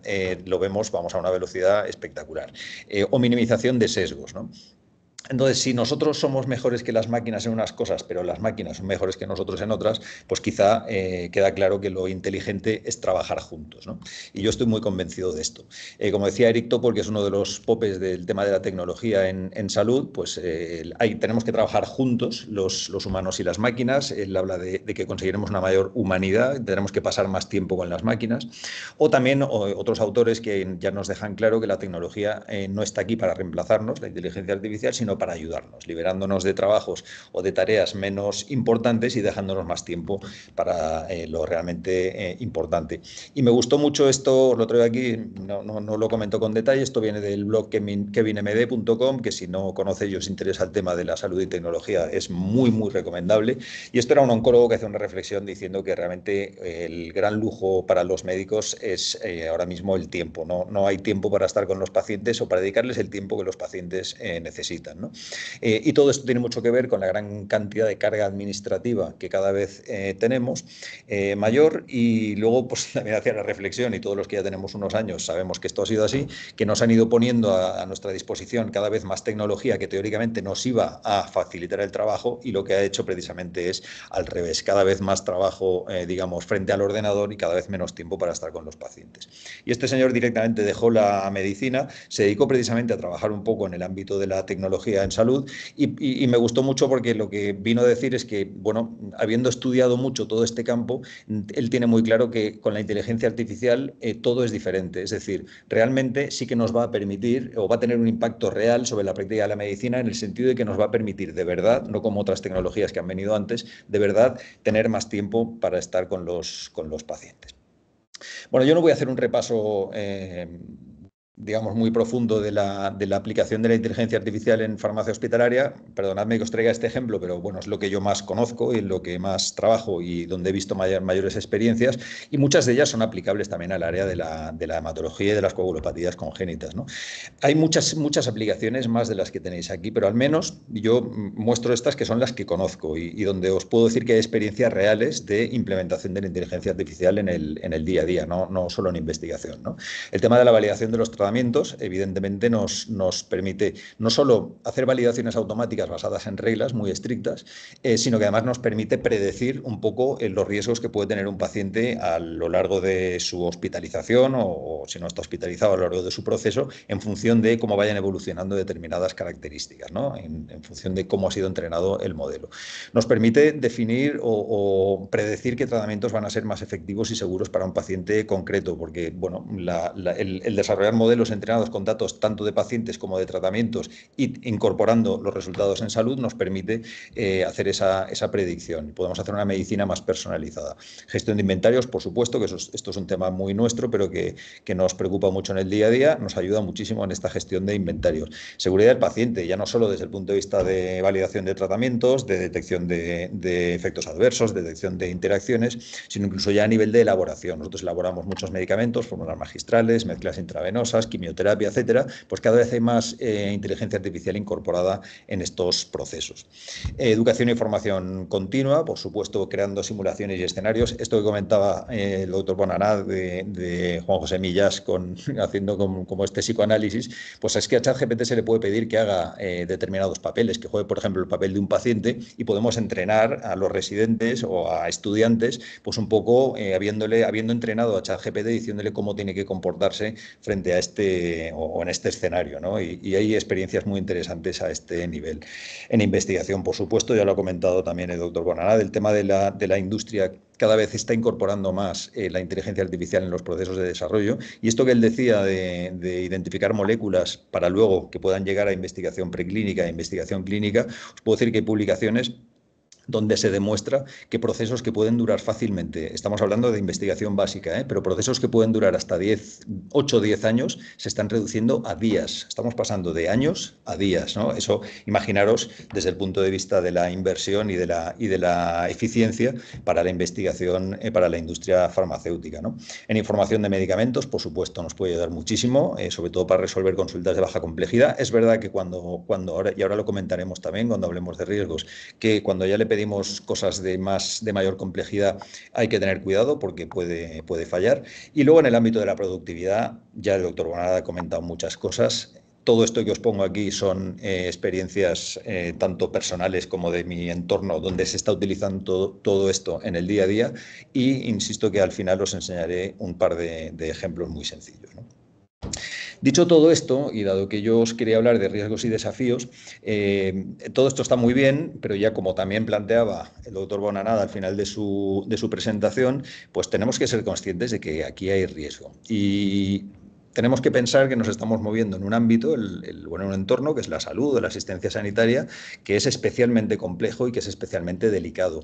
lo vemos, vamos, a una velocidad espectacular. O minimización de sesgos, ¿no? Entonces, si nosotros somos mejores que las máquinas en unas cosas, pero las máquinas son mejores que nosotros en otras, pues quizá queda claro que lo inteligente es trabajar juntos, ¿no? Y yo estoy muy convencido de esto. Como decía Eric Topol, que es uno de los popes del tema de la tecnología en salud, pues tenemos que trabajar juntos los humanos y las máquinas. Él habla de que conseguiremos una mayor humanidad, tenemos que pasar más tiempo con las máquinas. O también otros autores que ya nos dejan claro que la tecnología no está aquí para reemplazarnos, la inteligencia artificial, sino para ayudarnos, liberándonos de trabajos o de tareas menos importantes y dejándonos más tiempo para lo realmente importante. Y me gustó mucho esto, lo traigo aquí, no lo comento con detalle, esto viene del blog kevinmd.com, que si no conocéis y os interesa el tema de la salud y tecnología, es muy, muy recomendable. Y esto era un oncólogo que hace una reflexión diciendo que realmente el gran lujo para los médicos es ahora mismo el tiempo. No hay tiempo para estar con los pacientes o para dedicarles el tiempo que los pacientes necesitan, ¿no? Y todo esto tiene mucho que ver con la gran cantidad de carga administrativa que cada vez tenemos mayor, y luego pues también hacía la reflexión, y todos los que ya tenemos unos años sabemos que esto ha sido así, que nos han ido poniendo a nuestra disposición cada vez más tecnología que teóricamente nos iba a facilitar el trabajo, y lo que ha hecho precisamente es al revés: cada vez más trabajo, digamos, frente al ordenador y cada vez menos tiempo para estar con los pacientes. Y este señor directamente dejó la medicina, se dedicó precisamente a trabajar un poco en el ámbito de la tecnología tecnología en salud y me gustó mucho porque lo que vino a decir es que, bueno, habiendo estudiado mucho todo este campo, él tiene muy claro que con la inteligencia artificial todo es diferente. Es decir, realmente sí que nos va a permitir o va a tener un impacto real sobre la práctica de la medicina en el sentido de que nos va a permitir de verdad, no como otras tecnologías que han venido antes, de verdad tener más tiempo para estar con los pacientes. Bueno, yo no voy a hacer un repaso digamos, muy profundo de la aplicación de la inteligencia artificial en farmacia hospitalaria. Perdonadme que os traiga este ejemplo, pero bueno, es lo que yo más conozco y en lo que más trabajo y donde he visto mayores experiencias, y muchas de ellas son aplicables también al área de la hematología y de las coagulopatías congénitas, ¿no? Hay muchas aplicaciones más de las que tenéis aquí, pero al menos yo muestro estas que son las que conozco y donde os puedo decir que hay experiencias reales de implementación de la inteligencia artificial en el día a día, no solo en investigación, ¿no? El tema de la validación de los tratamientos, evidentemente, nos permite no solo hacer validaciones automáticas basadas en reglas muy estrictas, sino que además nos permite predecir un poco los riesgos que puede tener un paciente a lo largo de su hospitalización o si no está hospitalizado a lo largo de su proceso, en función de cómo vayan evolucionando determinadas características, ¿no? En función de cómo ha sido entrenado el modelo. Nos permite definir o predecir qué tratamientos van a ser más efectivos y seguros para un paciente concreto, porque bueno, el desarrollar modelos entrenados con datos tanto de pacientes como de tratamientos y incorporando los resultados en salud nos permite hacer esa predicción. Podemos hacer una medicina más personalizada. Gestión de inventarios, por supuesto, que esto es un tema muy nuestro, pero que nos preocupa mucho en el día a día, nos ayuda muchísimo en esta gestión de inventarios. Seguridad del paciente, ya no solo desde el punto de vista de validación de tratamientos, de detección de efectos adversos, de detección de interacciones, sino incluso ya a nivel de elaboración. Nosotros elaboramos muchos medicamentos, fórmulas magistrales, mezclas intravenosas, quimioterapia, etcétera, pues cada vez hay más inteligencia artificial incorporada en estos procesos. Educación y formación continua, por supuesto, creando simulaciones y escenarios. Esto que comentaba el doctor Bonaná de Juan José Millás haciendo como este psicoanálisis, pues es que a ChatGPT se le puede pedir que haga determinados papeles, que juegue, por ejemplo, el papel de un paciente y podemos entrenar a los residentes o a estudiantes, pues un poco habiendo entrenado a ChatGPT diciéndole cómo tiene que comportarse frente a o en este escenario, ¿no? Y hay experiencias muy interesantes a este nivel. En investigación, por supuesto, ya lo ha comentado también el doctor Bonaná, del tema de la industria cada vez está incorporando más la inteligencia artificial en los procesos de desarrollo. Y esto que él decía de identificar moléculas para luego que puedan llegar a investigación preclínica e investigación clínica, os puedo decir que hay publicaciones donde se demuestra que procesos que pueden durar fácilmente, estamos hablando de investigación básica, pero procesos que pueden durar hasta 8 o 10 años se están reduciendo a días. Estamos pasando de años a días, ¿no? Eso, imaginaros, desde el punto de vista de la inversión y de la eficiencia para la investigación, para la industria farmacéutica, ¿no? En información de medicamentos, por supuesto, nos puede ayudar muchísimo, sobre todo para resolver consultas de baja complejidad. Es verdad que cuando ahora lo comentaremos también cuando hablemos de riesgos, que cuando ya le pedimos cosas de mayor complejidad hay que tener cuidado porque puede fallar. Y luego en el ámbito de la productividad, ya el doctor Bonaná ha comentado muchas cosas. Todo esto que os pongo aquí son experiencias tanto personales como de mi entorno, donde se está utilizando todo esto en el día a día, y insisto que al final os enseñaré un par de ejemplos muy sencillos, ¿no? Dicho todo esto, y dado que yo os quería hablar de riesgos y desafíos, todo esto está muy bien, pero ya como también planteaba el doctor Bonaná al final de su presentación, pues tenemos que ser conscientes de que aquí hay riesgo. Y tenemos que pensar que nos estamos moviendo en un ámbito, en un entorno que es la salud o la asistencia sanitaria, que es especialmente complejo y que es especialmente delicado.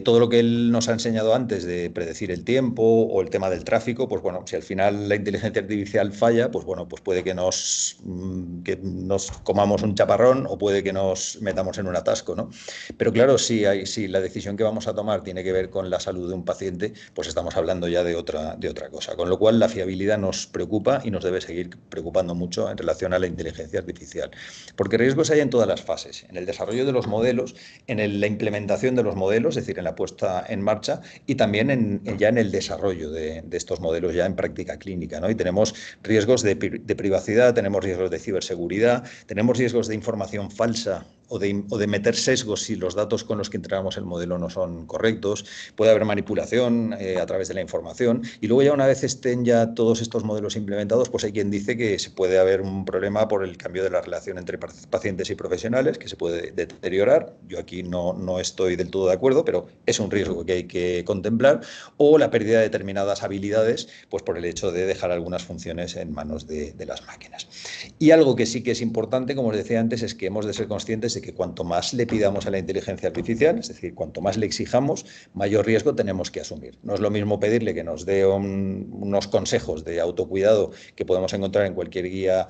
Todo lo que él nos ha enseñado antes de predecir el tiempo o el tema del tráfico, pues bueno, si al final la inteligencia artificial falla, pues bueno, pues puede que nos comamos un chaparrón o puede que nos metamos en un atasco, ¿no? Pero claro, si la decisión que vamos a tomar tiene que ver con la salud de un paciente, pues estamos hablando ya de otra cosa. Con lo cual, la fiabilidad nos preocupa y nos debe seguir preocupando mucho en relación a la inteligencia artificial. Porque riesgos hay en todas las fases, en el desarrollo de los modelos, en la implementación de los modelos, es decir, en la puesta en marcha, y también ya en el desarrollo de estos modelos ya en práctica clínica, ¿no? Y tenemos riesgos de privacidad, tenemos riesgos de ciberseguridad, tenemos riesgos de información falsa o de meter sesgos si los datos con los que entrenamos el modelo no son correctos, puede haber manipulación a través de la información, y luego ya una vez estén ya todos estos modelos implementados, pues hay quien dice que se puede haber un problema por el cambio de la relación entre pacientes y profesionales, que se puede deteriorar. Yo aquí no estoy del todo de acuerdo, pero es un riesgo que hay que contemplar, o la pérdida de determinadas habilidades, pues por el hecho de dejar algunas funciones en manos de las máquinas. Y algo que sí que es importante, como os decía antes, es que hemos de ser conscientes de que cuanto más le pidamos a la inteligencia artificial, es decir, cuanto más le exijamos, mayor riesgo tenemos que asumir. No es lo mismo pedirle que nos dé unos consejos de autocuidado que podemos encontrar en cualquier guía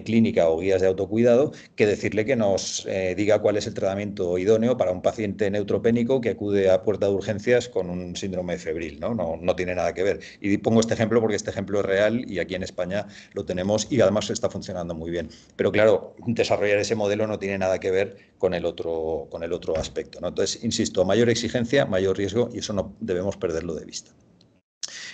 clínica o guías de autocuidado, que decirle que nos diga cuál es el tratamiento idóneo para un paciente neutropénico que acude a puerta de urgencias con un síndrome febril, ¿no? No tiene nada que ver. Y pongo este ejemplo porque este ejemplo es real y aquí en España lo tenemos y además está funcionando muy bien. Pero claro, desarrollar ese modelo no tiene nada que ver con el otro aspecto, ¿no? Entonces, insisto, mayor exigencia, mayor riesgo, y eso no debemos perderlo de vista.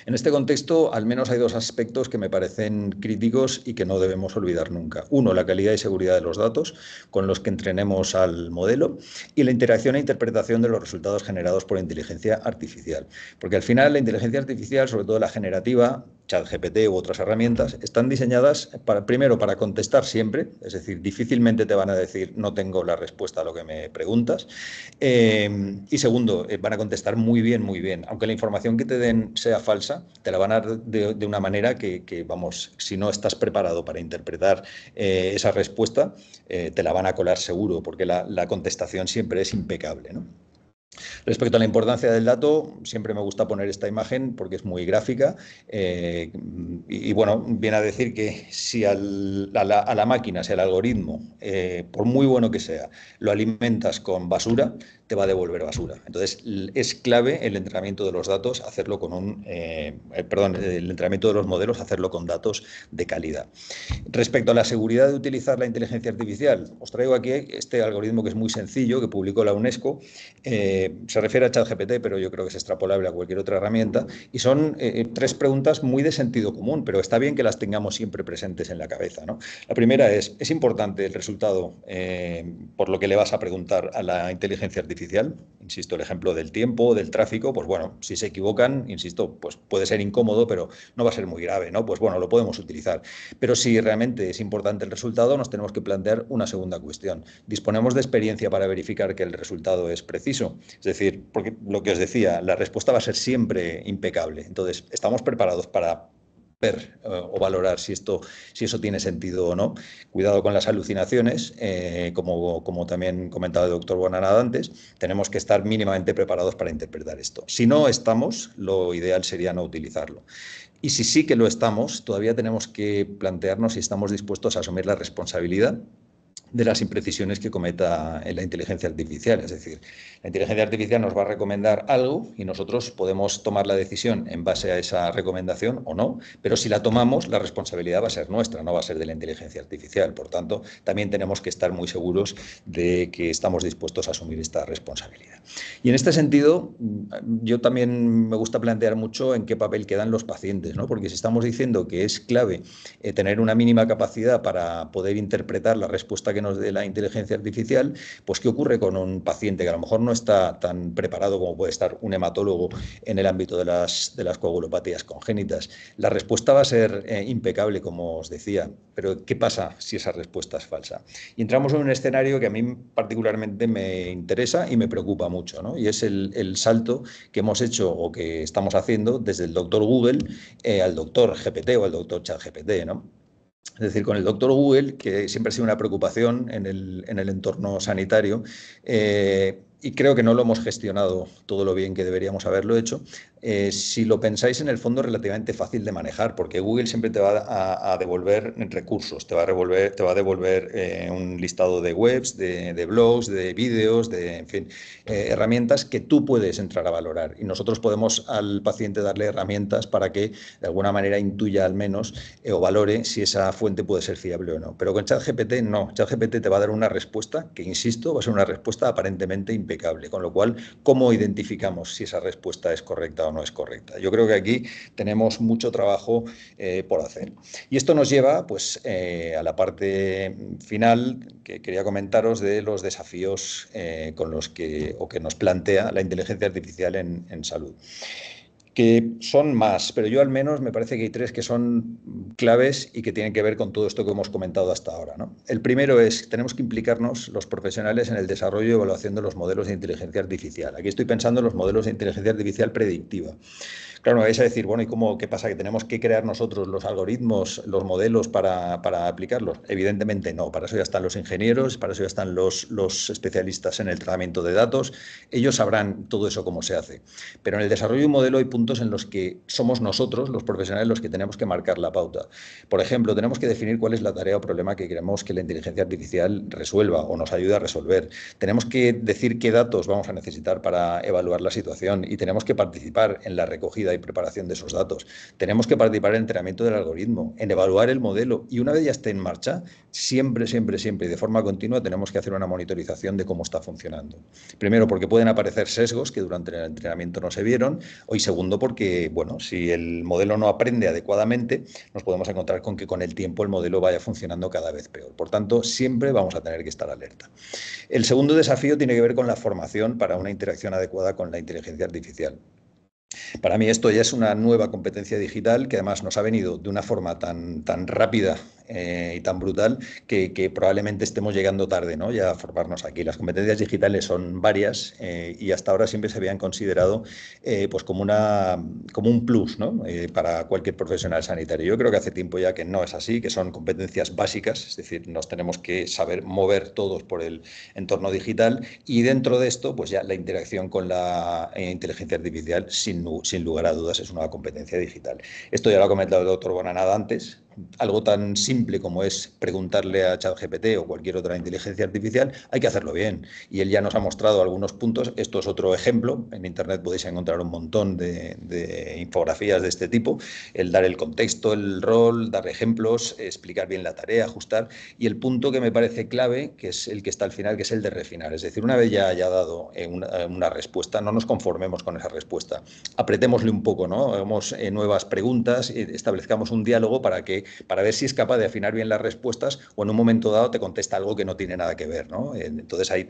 En este contexto, al menos hay dos aspectos que me parecen críticos y que no debemos olvidar nunca. Uno, la calidad y seguridad de los datos con los que entrenemos al modelo, y la interacción e interpretación de los resultados generados por inteligencia artificial. Porque al final la inteligencia artificial, sobre todo la generativa, ChatGPT u otras herramientas, están diseñadas primero para contestar siempre, es decir, difícilmente te van a decir no tengo la respuesta a lo que me preguntas, y segundo, van a contestar muy bien, aunque la información que te den sea falsa, te la van a dar de una manera que, vamos, si no estás preparado para interpretar esa respuesta, te la van a colar seguro, porque la contestación siempre es impecable, ¿no? Respecto a la importancia del dato, siempre me gusta poner esta imagen porque es muy gráfica y bueno, viene a decir que si a la máquina, si al algoritmo, por muy bueno que sea, lo alimentas con basura, te va a devolver basura. Entonces, es clave el entrenamiento de los datos, hacerlo con el entrenamiento de los modelos, hacerlo con datos de calidad. Respecto a la seguridad de utilizar la inteligencia artificial, os traigo aquí este algoritmo que es muy sencillo, que publicó la UNESCO. Se refiere a ChatGPT, pero yo creo que es extrapolable a cualquier otra herramienta, y son tres preguntas muy de sentido común, pero está bien que las tengamos siempre presentes en la cabeza, ¿no? La primera ¿es importante el resultado por lo que le vas a preguntar a la inteligencia artificial? Insisto, el ejemplo del tiempo, del tráfico, pues bueno, si se equivocan, insisto, pues puede ser incómodo, pero no va a ser muy grave, ¿no? Pues bueno, lo podemos utilizar. Pero si realmente es importante el resultado, nos tenemos que plantear una segunda cuestión. ¿Disponemos de experiencia para verificar que el resultado es preciso? Es decir, porque lo que os decía, la respuesta va a ser siempre impecable. Entonces, ¿estamos preparados para ver o valorar si eso tiene sentido o no? Cuidado con las alucinaciones, como también comentaba el doctor Bonanada antes, tenemos que estar mínimamente preparados para interpretar esto. Si no estamos, lo ideal sería no utilizarlo. Y si sí que lo estamos, todavía tenemos que plantearnos si estamos dispuestos a asumir la responsabilidad de las imprecisiones que cometa la inteligencia artificial. Es decir, la inteligencia artificial nos va a recomendar algo y nosotros podemos tomar la decisión en base a esa recomendación o no, pero si la tomamos, la responsabilidad va a ser nuestra, no va a ser de la inteligencia artificial. Por tanto, también tenemos que estar muy seguros de que estamos dispuestos a asumir esta responsabilidad. Y en este sentido, yo también me gusta plantear mucho en qué papel quedan los pacientes, ¿no? Porque si estamos diciendo que es clave tener una mínima capacidad para poder interpretar la respuesta que nos dé la inteligencia artificial, pues ¿qué ocurre con un paciente que a lo mejor no está tan preparado como puede estar un hematólogo en el ámbito de las coagulopatías congénitas? La respuesta va a ser impecable, como os decía, pero ¿qué pasa si esa respuesta es falsa? Y entramos en un escenario que a mí particularmente me interesa y me preocupa mucho, ¿no? Y es el salto que hemos hecho o que estamos haciendo desde el doctor Google al doctor GPT o al doctor ChatGPT, ¿no? Es decir, con el doctor Google, que siempre ha sido una preocupación en el entorno sanitario, y creo que no lo hemos gestionado todo lo bien que deberíamos haberlo hecho. Si lo pensáis, en el fondo es relativamente fácil de manejar, porque Google siempre te va a devolver recursos, te va a devolver un listado de webs, de blogs, de vídeos, en fin, herramientas que tú puedes entrar a valorar. Y nosotros podemos al paciente darle herramientas para que de alguna manera intuya al menos o valore si esa fuente puede ser fiable o no. Pero con ChatGPT no. ChatGPT te va a dar una respuesta que, insisto, va a ser una respuesta aparentemente impecable. impecable, con lo cual, ¿cómo identificamos si esa respuesta es correcta o no es correcta? Yo creo que aquí tenemos mucho trabajo por hacer. Y esto nos lleva pues, a la parte final que quería comentaros de los desafíos con los que nos plantea la inteligencia artificial en salud, que son más, pero yo al menos me parece que hay 3 que son claves y que tienen que ver con todo esto que hemos comentado hasta ahora, ¿no? El primero es que tenemos que implicarnos los profesionales en el desarrollo y evaluación de los modelos de inteligencia artificial. Aquí estoy pensando en los modelos de inteligencia artificial predictiva. Claro, me vais a decir, bueno, ¿y qué pasa? ¿Que tenemos que crear nosotros los algoritmos, los modelos para aplicarlos? Evidentemente no, para eso ya están los ingenieros, para eso ya están los especialistas en el tratamiento de datos, ellos sabrán todo eso cómo se hace. Pero en el desarrollo de un modelo hay puntos en los que somos nosotros, los profesionales, los que tenemos que marcar la pauta. Por ejemplo, tenemos que definir cuál es la tarea o problema que queremos que la inteligencia artificial resuelva o nos ayude a resolver. Tenemos que decir qué datos vamos a necesitar para evaluar la situación y tenemos que participar en la recogida y preparación de esos datos. Tenemos que participar en el entrenamiento del algoritmo, en evaluar el modelo y una vez ya esté en marcha, siempre y de forma continua tenemos que hacer una monitorización de cómo está funcionando. Primero, porque pueden aparecer sesgos que durante el entrenamiento no se vieron y segundo, porque bueno, si el modelo no aprende adecuadamente, nos podemos encontrar con que con el tiempo el modelo vaya funcionando cada vez peor. Por tanto, siempre vamos a tener que estar alerta. El segundo desafío tiene que ver con la formación para una interacción adecuada con la inteligencia artificial. Para mí esto ya es una nueva competencia digital que además nos ha venido de una forma tan rápida y tan brutal que probablemente estemos llegando tarde, ¿no? Ya a formarnos aquí. Las competencias digitales son varias y hasta ahora siempre se habían considerado pues como un plus, ¿no? Para cualquier profesional sanitario. Yo creo que hace tiempo ya que no es así, que son competencias básicas, es decir, nos tenemos que saber mover todos por el entorno digital y dentro de esto pues ya la interacción con la inteligencia artificial sin lugar a dudas es una competencia digital. Esto ya lo ha comentado el doctor Bonanada antes. Algo tan simple como es preguntarle a ChatGPT o cualquier otra inteligencia artificial, hay que hacerlo bien. Y él ya nos ha mostrado algunos puntos. Esto es otro ejemplo. En Internet podéis encontrar un montón de infografías de este tipo. El dar el contexto, el rol, dar ejemplos, explicar bien la tarea, ajustar. Y el punto que me parece clave, que es el que está al final, que es el de refinar. Es decir, una vez ya haya dado una respuesta, no nos conformemos con esa respuesta. Apretémosle un poco, ¿no? Hagamos nuevas preguntas, establezcamos un diálogo para ver si es capaz de afinar bien las respuestas o en un momento dado te contesta algo que no tiene nada que ver, ¿no? Entonces ahí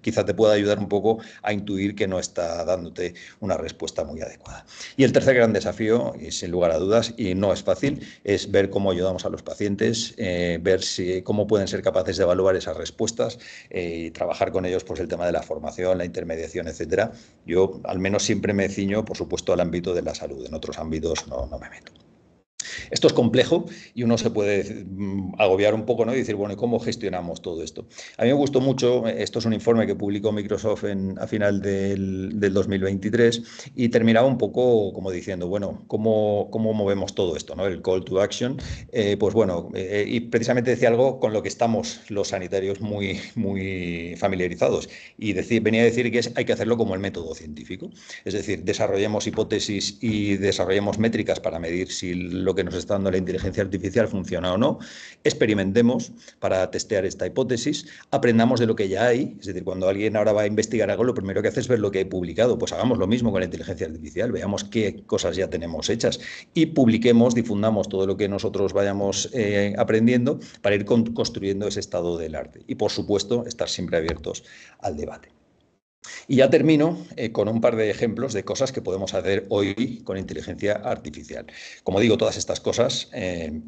quizá te pueda ayudar un poco a intuir que no está dándote una respuesta muy adecuada. Y el tercer gran desafío, y sin lugar a dudas, y no es fácil, es ver cómo ayudamos a los pacientes, ver cómo pueden ser capaces de evaluar esas respuestas y trabajar con ellos pues el tema de la formación, la intermediación, etcétera. Yo al menos siempre me ciño, por supuesto, al ámbito de la salud. En otros ámbitos no me meto. Esto es complejo y uno se puede agobiar un poco, ¿no? Y decir, bueno, ¿y cómo gestionamos todo esto? A mí me gustó mucho, esto es un informe que publicó Microsoft a final del 2023 y terminaba un poco como diciendo, bueno, ¿cómo movemos todo esto, ¿no? El call to action, pues bueno, y precisamente decía algo con lo que estamos los sanitarios muy familiarizados y venía a decir que hay que hacerlo como el método científico, es decir, desarrollemos hipótesis y desarrollemos métricas para medir si lo que nos está dando la inteligencia artificial funciona o no, experimentemos para testear esta hipótesis, aprendamos de lo que ya hay, es decir, cuando alguien ahora va a investigar algo, lo primero que hace es ver lo que hay publicado, pues hagamos lo mismo con la inteligencia artificial, veamos qué cosas ya tenemos hechas y publiquemos, difundamos todo lo que nosotros vayamos aprendiendo para ir construyendo ese estado del arte y, por supuesto, estar siempre abiertos al debate. Y ya termino con un par de ejemplos de cosas que podemos hacer hoy con inteligencia artificial. Como digo, todas estas cosas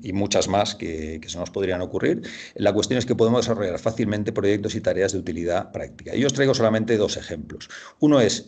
y muchas más que se nos podrían ocurrir, la cuestión es que podemos desarrollar fácilmente proyectos y tareas de utilidad práctica. Y os traigo solamente 2 ejemplos. Uno es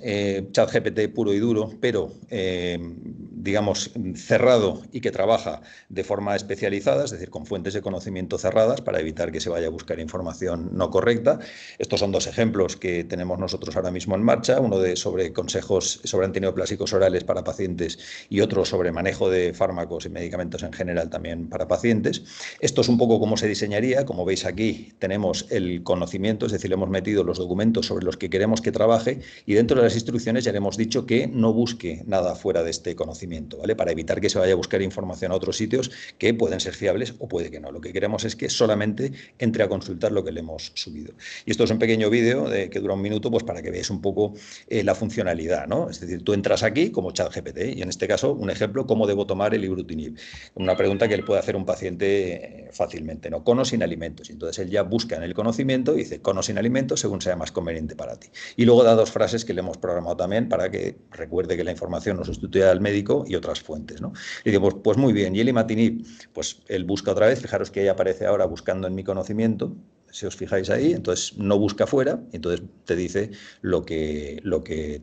ChatGPT puro y duro, pero digamos cerrado y que trabaja de forma especializada, es decir, con fuentes de conocimiento cerradas para evitar que se vaya a buscar información no correcta. Estos son 2 ejemplos que tenemos nosotros ahora mismo en marcha, uno sobre consejos sobre antineoplásicos orales para pacientes y otro sobre manejo de fármacos y medicamentos en general también para pacientes. Esto es un poco cómo se diseñaría. Como veis aquí tenemos el conocimiento, es decir, le hemos metido los documentos sobre los que queremos que trabaje y dentro de las instrucciones ya le hemos dicho que no busque nada fuera de este conocimiento, ¿vale? Para evitar que se vaya a buscar información a otros sitios que pueden ser fiables o puede que no. Lo que queremos es que solamente entre a consultar lo que le hemos subido. Y esto es un pequeño vídeo que dura un minuto, pues para que veáis un poco la funcionalidad, ¿no? Es decir, tú entras aquí como ChatGPT y en este caso un ejemplo, cómo debo tomar el ibrutinib. Una pregunta que le puede hacer un paciente fácilmente, ¿no? Con o sin alimentos. Y entonces él ya busca en el conocimiento y dice con o sin alimentos según sea más conveniente para ti. Y luego da dos frases que le hemos programado también para que recuerde que la información no sustituye al médico y otras fuentes, ¿no? Y digo, pues muy bien, y el imatinib, pues él busca otra vez, fijaros que ahí aparece ahora buscando en mi conocimiento, si os fijáis ahí, entonces no busca fuera, entonces te dice lo que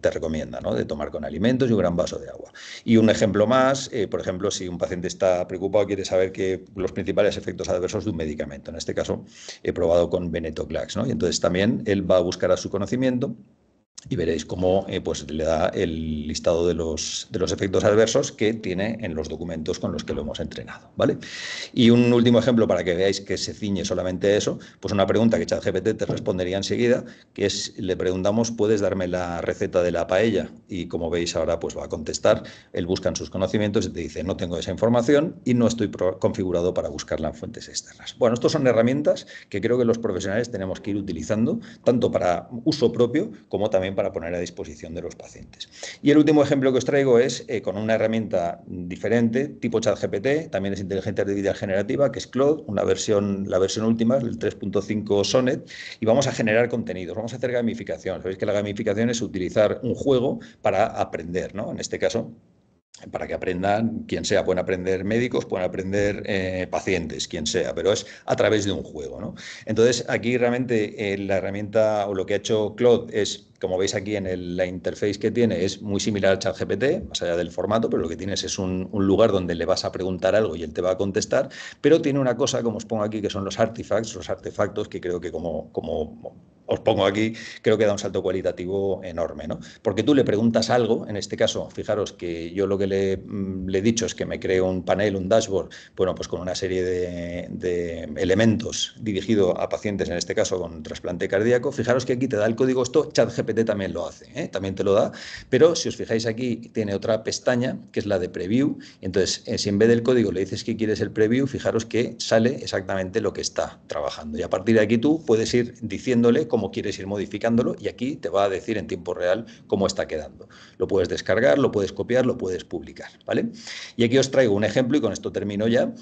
te recomienda, ¿no? De tomar con alimentos y un gran vaso de agua. Y un ejemplo más, por ejemplo, si un paciente está preocupado, quiere saber los principales efectos adversos de un medicamento. En este caso, he probado con venetoclax, ¿no? Y entonces también él va a buscar a su conocimiento y veréis cómo pues le da el listado de los efectos adversos que tiene en los documentos con los que lo hemos entrenado, ¿vale? Y un último ejemplo para que veáis que se ciñe solamente a eso, pues una pregunta que ChatGPT te respondería enseguida, que es, le preguntamos, ¿puedes darme la receta de la paella? Y como veis ahora, pues va a contestar, él busca en sus conocimientos y te dice, no tengo esa información y no estoy configurado para buscarla en fuentes externas. Bueno, estos son herramientas que creo que los profesionales tenemos que ir utilizando, tanto para uso propio como también para poner a disposición de los pacientes. Y el último ejemplo que os traigo es con una herramienta diferente, tipo ChatGPT, también es inteligencia artificial generativa, que es Claude, la versión última, el 3.5 Sonnet, y vamos a generar contenidos, vamos a hacer gamificación. Sabéis que la gamificación es utilizar un juego para aprender, ¿no? En este caso, para que aprendan, quien sea, pueden aprender médicos, pueden aprender pacientes, quien sea, pero es a través de un juego, ¿no? Entonces, aquí realmente la herramienta o lo que ha hecho Claude es, como veis aquí en la interface que tiene, es muy similar al ChatGPT, más allá del formato, pero lo que tienes es un lugar donde le vas a preguntar algo y él te va a contestar, pero tiene una cosa, como os pongo aquí, que son los artefactos, que creo que como os pongo aquí, creo que da un salto cualitativo enorme, ¿no? Porque tú le preguntas algo, en este caso, fijaros que yo lo que le he dicho es que me cree un panel, un dashboard, bueno, pues con una serie de elementos dirigido a pacientes, en este caso con trasplante cardíaco. Fijaros que aquí te da el código, esto ChatGPT también lo hace, ¿eh? También te lo da, pero si os fijáis aquí tiene otra pestaña que es la de preview, entonces si en vez del código le dices que quieres el preview, fijaros que sale exactamente lo que está trabajando y a partir de aquí tú puedes ir diciéndole cómo quieres ir modificándolo y aquí te va a decir en tiempo real cómo está quedando. Lo puedes descargar, lo puedes copiar, lo puedes publicar, ¿vale? Y aquí os traigo un ejemplo y con esto termino ya,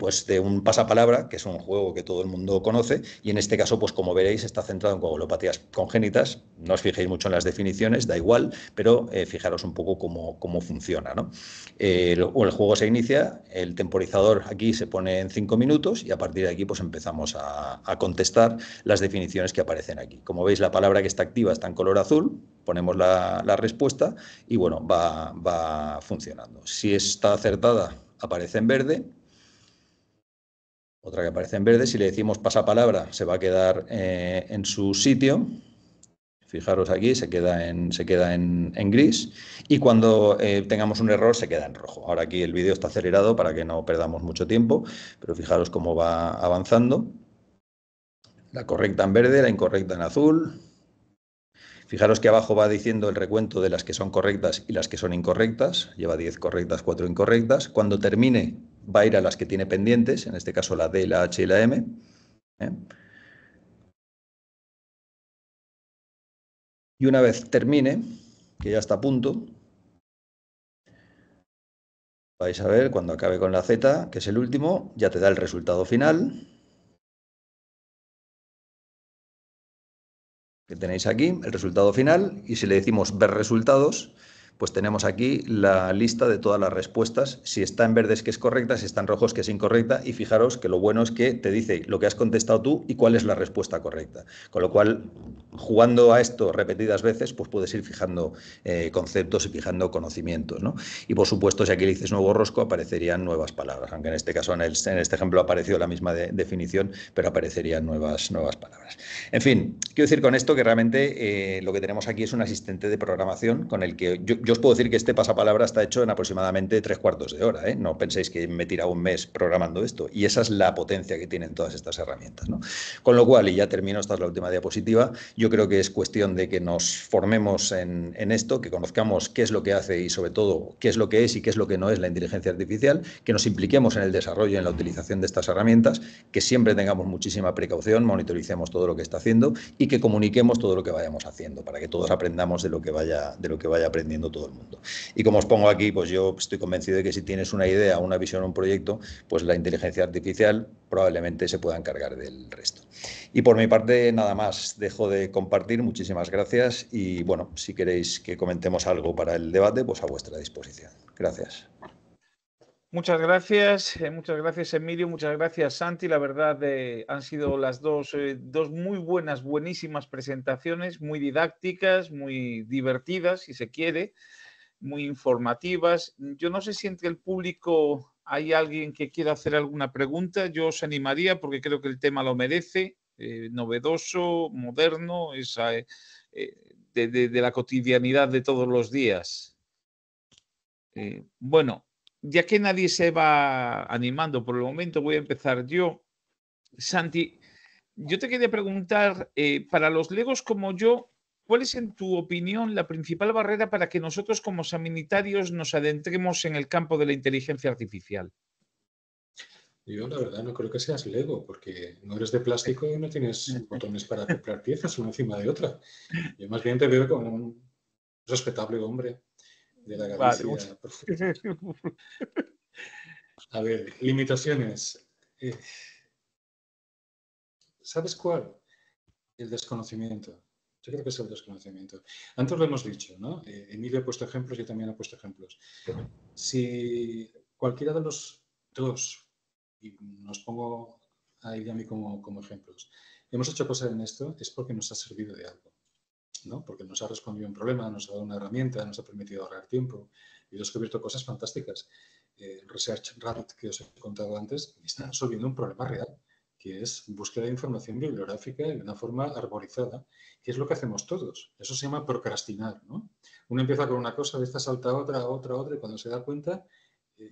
pues de un pasapalabra, que es un juego que todo el mundo conoce y en este caso, pues como veréis, está centrado en coagulopatías congénitas. No os fijéis mucho en las definiciones, da igual, pero fijaros un poco cómo funciona, ¿no? El juego se inicia, el temporizador aquí se pone en 5 minutos y a partir de aquí pues empezamos a contestar las definiciones que aparecen aquí. Como veis, la palabra que está activa está en color azul, ponemos la respuesta y bueno, va funcionando. Si está acertada, aparece en verde. Otra que aparece en verde, si le decimos pasapalabra, se va a quedar en su sitio. Fijaros aquí, se queda en gris y cuando tengamos un error se queda en rojo. Ahora aquí el vídeo está acelerado para que no perdamos mucho tiempo, pero fijaros cómo va avanzando. La correcta en verde, la incorrecta en azul. Fijaros que abajo va diciendo el recuento de las que son correctas y las que son incorrectas. Lleva 10 correctas, 4 incorrectas. Cuando termine va a ir a las que tiene pendientes, en este caso la D, la H y la M. Y una vez termine, que ya está a punto, vais a ver cuando acabe con la Z, que es el último, ya te da el resultado final. Que tenéis aquí, el resultado final, y si le decimos ver resultados, pues tenemos aquí la lista de todas las respuestas. Si está en verde es que es correcta, si está en rojo es que es incorrecta, y fijaros que lo bueno es que te dice lo que has contestado tú y cuál es la respuesta correcta. Con lo cual, jugando a esto repetidas veces, pues puedes ir fijando conceptos y fijando conocimientos, ¿no? Y por supuesto, si aquí le dices nuevo rosco, aparecerían nuevas palabras, aunque en este caso, en este ejemplo, apareció la misma definición, pero aparecerían nuevas palabras. En fin, quiero decir con esto que realmente lo que tenemos aquí es un asistente de programación con el que yo os puedo decir que este pasapalabra está hecho en aproximadamente 3/4 de hora, ¿eh? No penséis que me he tirado un mes programando esto, y esa es la potencia que tienen todas estas herramientas, ¿no? Con lo cual, y ya termino, esta es la última diapositiva, yo creo que es cuestión de que nos formemos en esto, que conozcamos qué es lo que hace y sobre todo qué es lo que es y qué es lo que no es la inteligencia artificial, que nos impliquemos en el desarrollo y en la utilización de estas herramientas, que siempre tengamos muchísima precaución, monitoricemos todo lo que está haciendo y que comuniquemos todo lo que vayamos haciendo para que todos aprendamos de lo que vaya aprendiendo todo el mundo. Y como os pongo aquí, pues yo estoy convencido de que si tienes una idea, una visión, un proyecto, pues la inteligencia artificial probablemente se pueda encargar del resto. Y por mi parte, nada más, dejo de compartir. Muchísimas gracias y bueno, si queréis que comentemos algo para el debate, pues a vuestra disposición. Gracias. Muchas gracias, Emilio, muchas gracias, Santi. La verdad, han sido las dos muy buenísimas presentaciones, muy didácticas, muy divertidas, si se quiere, muy informativas. Yo no sé si entre el público hay alguien que quiera hacer alguna pregunta. Yo os animaría porque creo que el tema lo merece, novedoso, moderno, es de la cotidianidad de todos los días. Bueno. Ya que nadie se va animando por el momento, voy a empezar yo. Santi, yo te quería preguntar, para los legos como yo, ¿cuál es, en tu opinión, la principal barrera para que nosotros como sanitarios nos adentremos en el campo de la inteligencia artificial? Yo, la verdad, no creo que seas Lego, porque no eres de plástico y no tienes botones para acoplar piezas una encima de otra. Yo más bien te veo como un respetable hombre de la Galicia. Vale. A ver, limitaciones. ¿Sabes cuál? El desconocimiento. Yo creo que es el desconocimiento. Antes lo hemos dicho, ¿no? Emilio ha puesto ejemplos, yo también he puesto ejemplos. Si cualquiera de los dos, y nos pongo a él y a mí como ejemplos, hemos hecho cosas en esto, es porque nos ha servido de algo, ¿no? Porque nos ha respondido a un problema, nos ha dado una herramienta, nos ha permitido ahorrar tiempo y he descubierto cosas fantásticas. Research Rabbit, que os he contado antes, está resolviendo un problema real, que es búsqueda de información bibliográfica de una forma arborizada, que es lo que hacemos todos. Eso se llama procrastinar, ¿no? Uno empieza con una cosa, de esta salta a otra, y cuando se da cuenta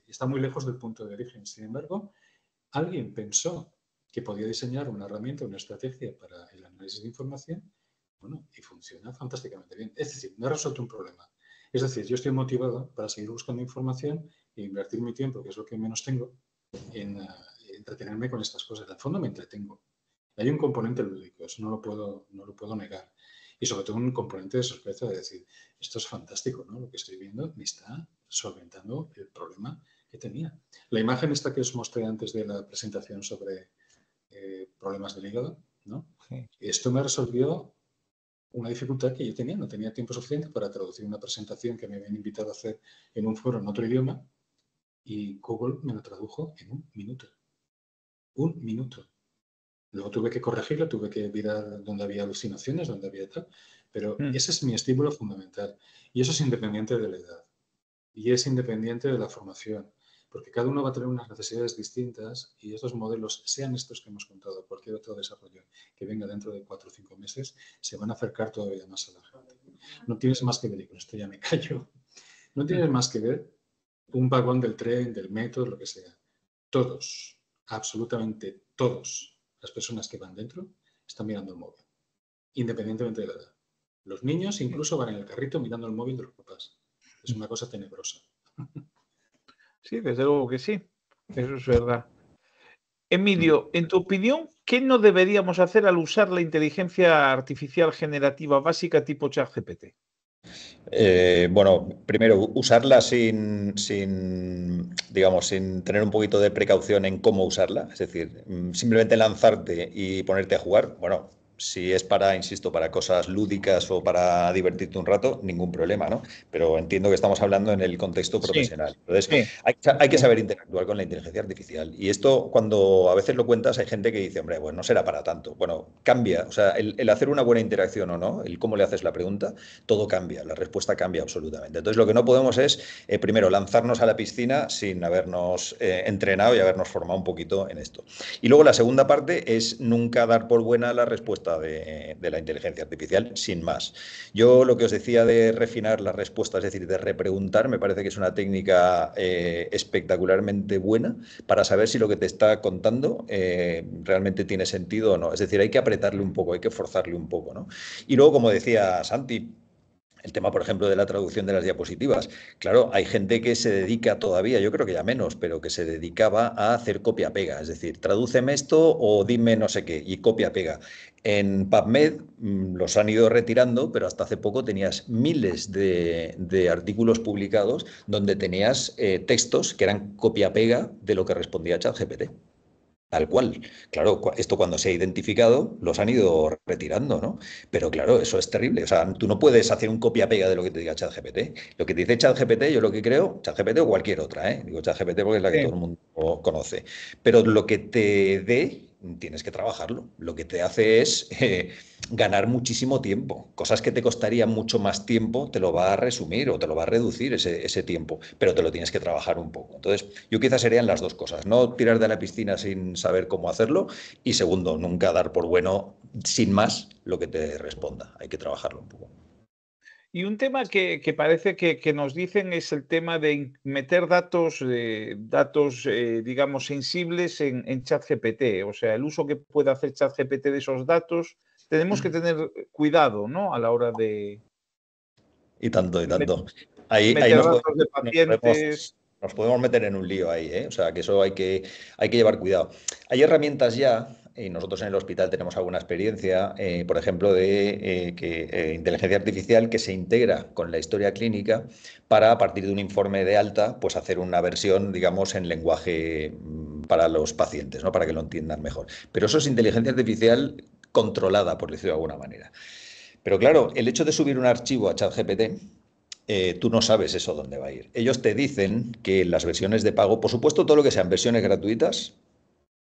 está muy lejos del punto de origen. Sin embargo, alguien pensó que podía diseñar una herramienta, una estrategia para el análisis de información, bueno, y funciona fantásticamente bien. Es decir, me ha resuelto un problema. Es decir, yo estoy motivado para seguir buscando información e invertir mi tiempo, que es lo que menos tengo, en entretenerme con estas cosas. En el fondo me entretengo. Hay un componente lúdico, eso no lo puedo negar. Y sobre todo un componente de sorpresa de decir, esto es fantástico, ¿no? Lo que estoy viendo me está solventando el problema que tenía. La imagen esta que os mostré antes de la presentación sobre problemas del hígado, ¿no? Sí. Esto me resolvió una dificultad que yo tenía. No tenía tiempo suficiente para traducir una presentación que me habían invitado a hacer en un foro en otro idioma y Google me lo tradujo en un minuto. Un minuto. Luego tuve que corregirlo, tuve que mirar dónde había alucinaciones, dónde había tal, pero ese es mi estímulo fundamental. Y eso es independiente de la edad. Y es independiente de la formación. Porque cada uno va a tener unas necesidades distintas y estos modelos, sean estos que hemos contado, cualquier otro desarrollo que venga dentro de 4 o 5 meses, se van a acercar todavía más a la gente. No tienes más que ver, y con esto ya me callo, no tienes más que ver un vagón del tren, del metro, lo que sea. Todos, absolutamente todos, las personas que van dentro están mirando el móvil, independientemente de la edad. Los niños incluso van en el carrito mirando el móvil de los papás. Es una cosa tenebrosa. Sí, desde luego que sí. Eso es verdad. Emilio, en tu opinión, ¿qué no deberíamos hacer al usar la inteligencia artificial generativa básica tipo ChatGPT? Bueno, primero, usarla sin tener un poquito de precaución en cómo usarla. Es decir, simplemente lanzarte y ponerte a jugar. Bueno, Si es para, insisto, para cosas lúdicas o para divertirte un rato, ningún problema, ¿no? Pero entiendo que estamos hablando en el contexto Sí, profesional. Entonces, sí, hay que sí. saber interactuar con la inteligencia artificial. Y esto, cuando a veces lo cuentas, hay gente que dice, hombre, pues no será para tanto. Bueno, cambia. O sea, el hacer una buena interacción o no, el cómo le haces la pregunta, todo cambia. La respuesta cambia absolutamente. Entonces, lo que no podemos es, primero, lanzarnos a la piscina sin habernos entrenado y habernos formado un poquito en esto. Y luego la segunda parte es nunca dar por buena la respuesta de la inteligencia artificial, sin más. Yo lo que os decía de refinar la respuesta, es decir, de repreguntar, me parece que es una técnica espectacularmente buena para saber si lo que te está contando realmente tiene sentido o no. Es decir, hay que apretarle un poco, hay que forzarle un poco, ¿no? Y luego, como decía Santi, el tema, por ejemplo, de la traducción de las diapositivas. Claro, hay gente que se dedica todavía, yo creo que ya menos, pero que se dedicaba a hacer copia-pega. Es decir, tradúceme esto o dime no sé qué, y copia-pega. En PubMed los han ido retirando, pero hasta hace poco tenías miles de artículos publicados donde tenías textos que eran copia-pega de lo que respondía ChatGPT. Tal cual. Claro, esto cuando se ha identificado los han ido retirando, ¿no? Pero claro, eso es terrible. O sea, tú no puedes hacer un copia-pega de lo que te diga ChatGPT. Lo que te dice ChatGPT, yo lo que creo, ChatGPT o cualquier otra, ¿eh? Digo ChatGPT porque es la que todo Sí. el mundo conoce. Pero lo que te dé, tienes que trabajarlo. Lo que te hace es ganar muchísimo tiempo. Cosas que te costarían mucho más tiempo, te lo va a resumir o te lo va a reducir ese tiempo, pero te lo tienes que trabajar un poco. Entonces, yo quizás serían las dos cosas. No tirar de la piscina sin saber cómo hacerlo y segundo, nunca dar por bueno sin más lo que te responda. Hay que trabajarlo un poco. Y un tema que parece que nos dicen es el tema de meter datos digamos, sensibles en ChatGPT. O sea, el uso que puede hacer ChatGPT de esos datos, tenemos que tener cuidado, ¿no? A la hora de Y tanto, y met- tanto. Ahí meter datos de nos pacientes. nos podemos meter en un lío ahí, ¿eh? O sea, que eso hay que llevar cuidado. Hay herramientas ya, y nosotros en el hospital tenemos alguna experiencia, por ejemplo, de inteligencia artificial que se integra con la historia clínica para, a partir de un informe de alta, pues hacer una versión, digamos, en lenguaje para los pacientes, ¿no? Para que lo entiendan mejor. Pero eso es inteligencia artificial controlada, por decirlo de alguna manera. Pero claro, el hecho de subir un archivo a ChatGPT, tú no sabes eso dónde va a ir. Ellos te dicen que las versiones de pago, por supuesto, todo lo que sean versiones gratuitas,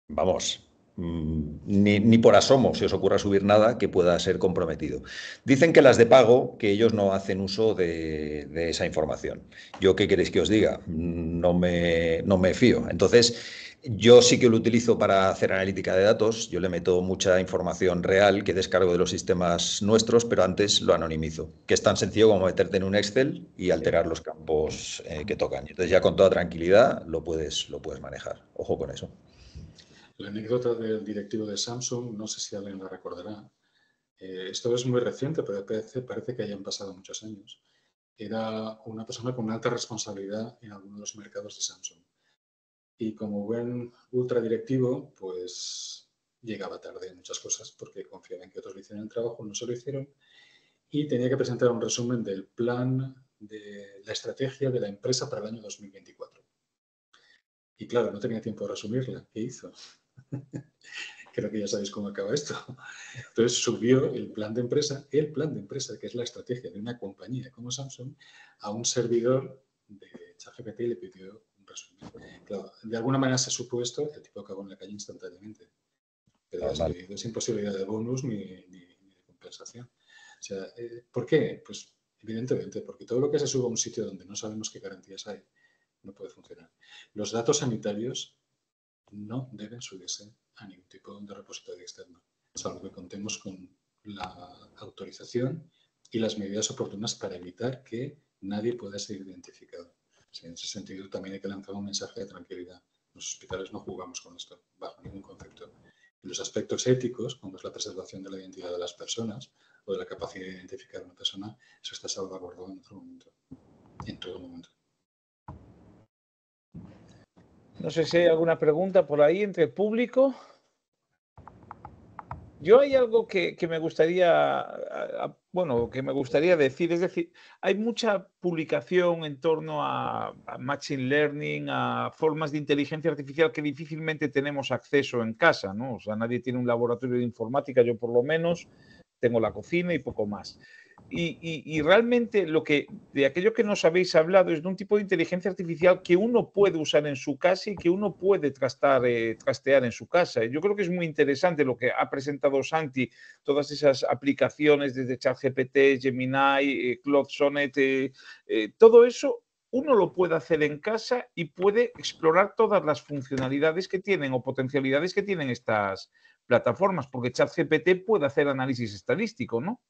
vamos, ni por asomo se os ocurra subir nada que pueda ser comprometido. Dicen que las de pago, que ellos no hacen uso de esa información. ¿Yo qué queréis que os diga? No me fío. Entonces, yo sí que lo utilizo para hacer analítica de datos. Yo le meto mucha información real que descargo de los sistemas nuestros, pero antes lo anonimizo, que es tan sencillo como meterte en un Excel y alterar los campos que tocan. Entonces ya con toda tranquilidad lo puedes manejar. Ojo con eso. La anécdota del directivo de Samsung, no sé si alguien la recordará. Esto es muy reciente, pero parece que hayan pasado muchos años. Era una persona con una alta responsabilidad en algunos de los mercados de Samsung. Y como buen ultradirectivo, pues llegaba tarde en muchas cosas porque confiaba en que otros le hicieran el trabajo, no se lo hicieron. Y tenía que presentar un resumen del plan de la estrategia de la empresa para el año 2024. Y claro, no tenía tiempo de resumirla. ¿Qué hizo? Creo que ya sabéis cómo acaba esto. Entonces subió el plan de empresa, que es la estrategia de una compañía como Samsung, a un servidor de ChatGPT y le pidió un resumen. Claro, de alguna manera se supo esto, el tipo acabó en la calle instantáneamente. Pero Normal. despedido sin posibilidad de bonus ni de compensación. O sea, ¿por qué? Pues evidentemente, porque todo lo que se sube a un sitio donde no sabemos qué garantías hay, no puede funcionar. Los datos sanitarios no deben subirse a ningún tipo de repositorio externo, salvo que contemos con la autorización y las medidas oportunas para evitar que nadie pueda ser identificado. Sí, en ese sentido, también hay que lanzar un mensaje de tranquilidad. Los hospitales no jugamos con esto, bajo ningún concepto. Y los aspectos éticos, como es la preservación de la identidad de las personas o de la capacidad de identificar a una persona, eso está salvaguardado en otro momento, en todo momento. No sé si hay alguna pregunta por ahí entre el público. Yo hay algo que me gustaría, bueno, que me gustaría decir, es decir, hay mucha publicación en torno a machine learning, a formas de inteligencia artificial que difícilmente tenemos acceso en casa, ¿no? O sea, nadie tiene un laboratorio de informática, yo por lo menos tengo la cocina y poco más. Y realmente de aquello que nos habéis hablado es de un tipo de inteligencia artificial que uno puede usar en su casa y que uno puede trastear en su casa. Yo creo que es muy interesante lo que ha presentado Santi, todas esas aplicaciones desde ChatGPT, Gemini, Claude Sonnet, todo eso uno lo puede hacer en casa y puede explorar todas las funcionalidades que tienen o potencialidades que tienen estas plataformas, porque ChatGPT puede hacer análisis estadístico, ¿no?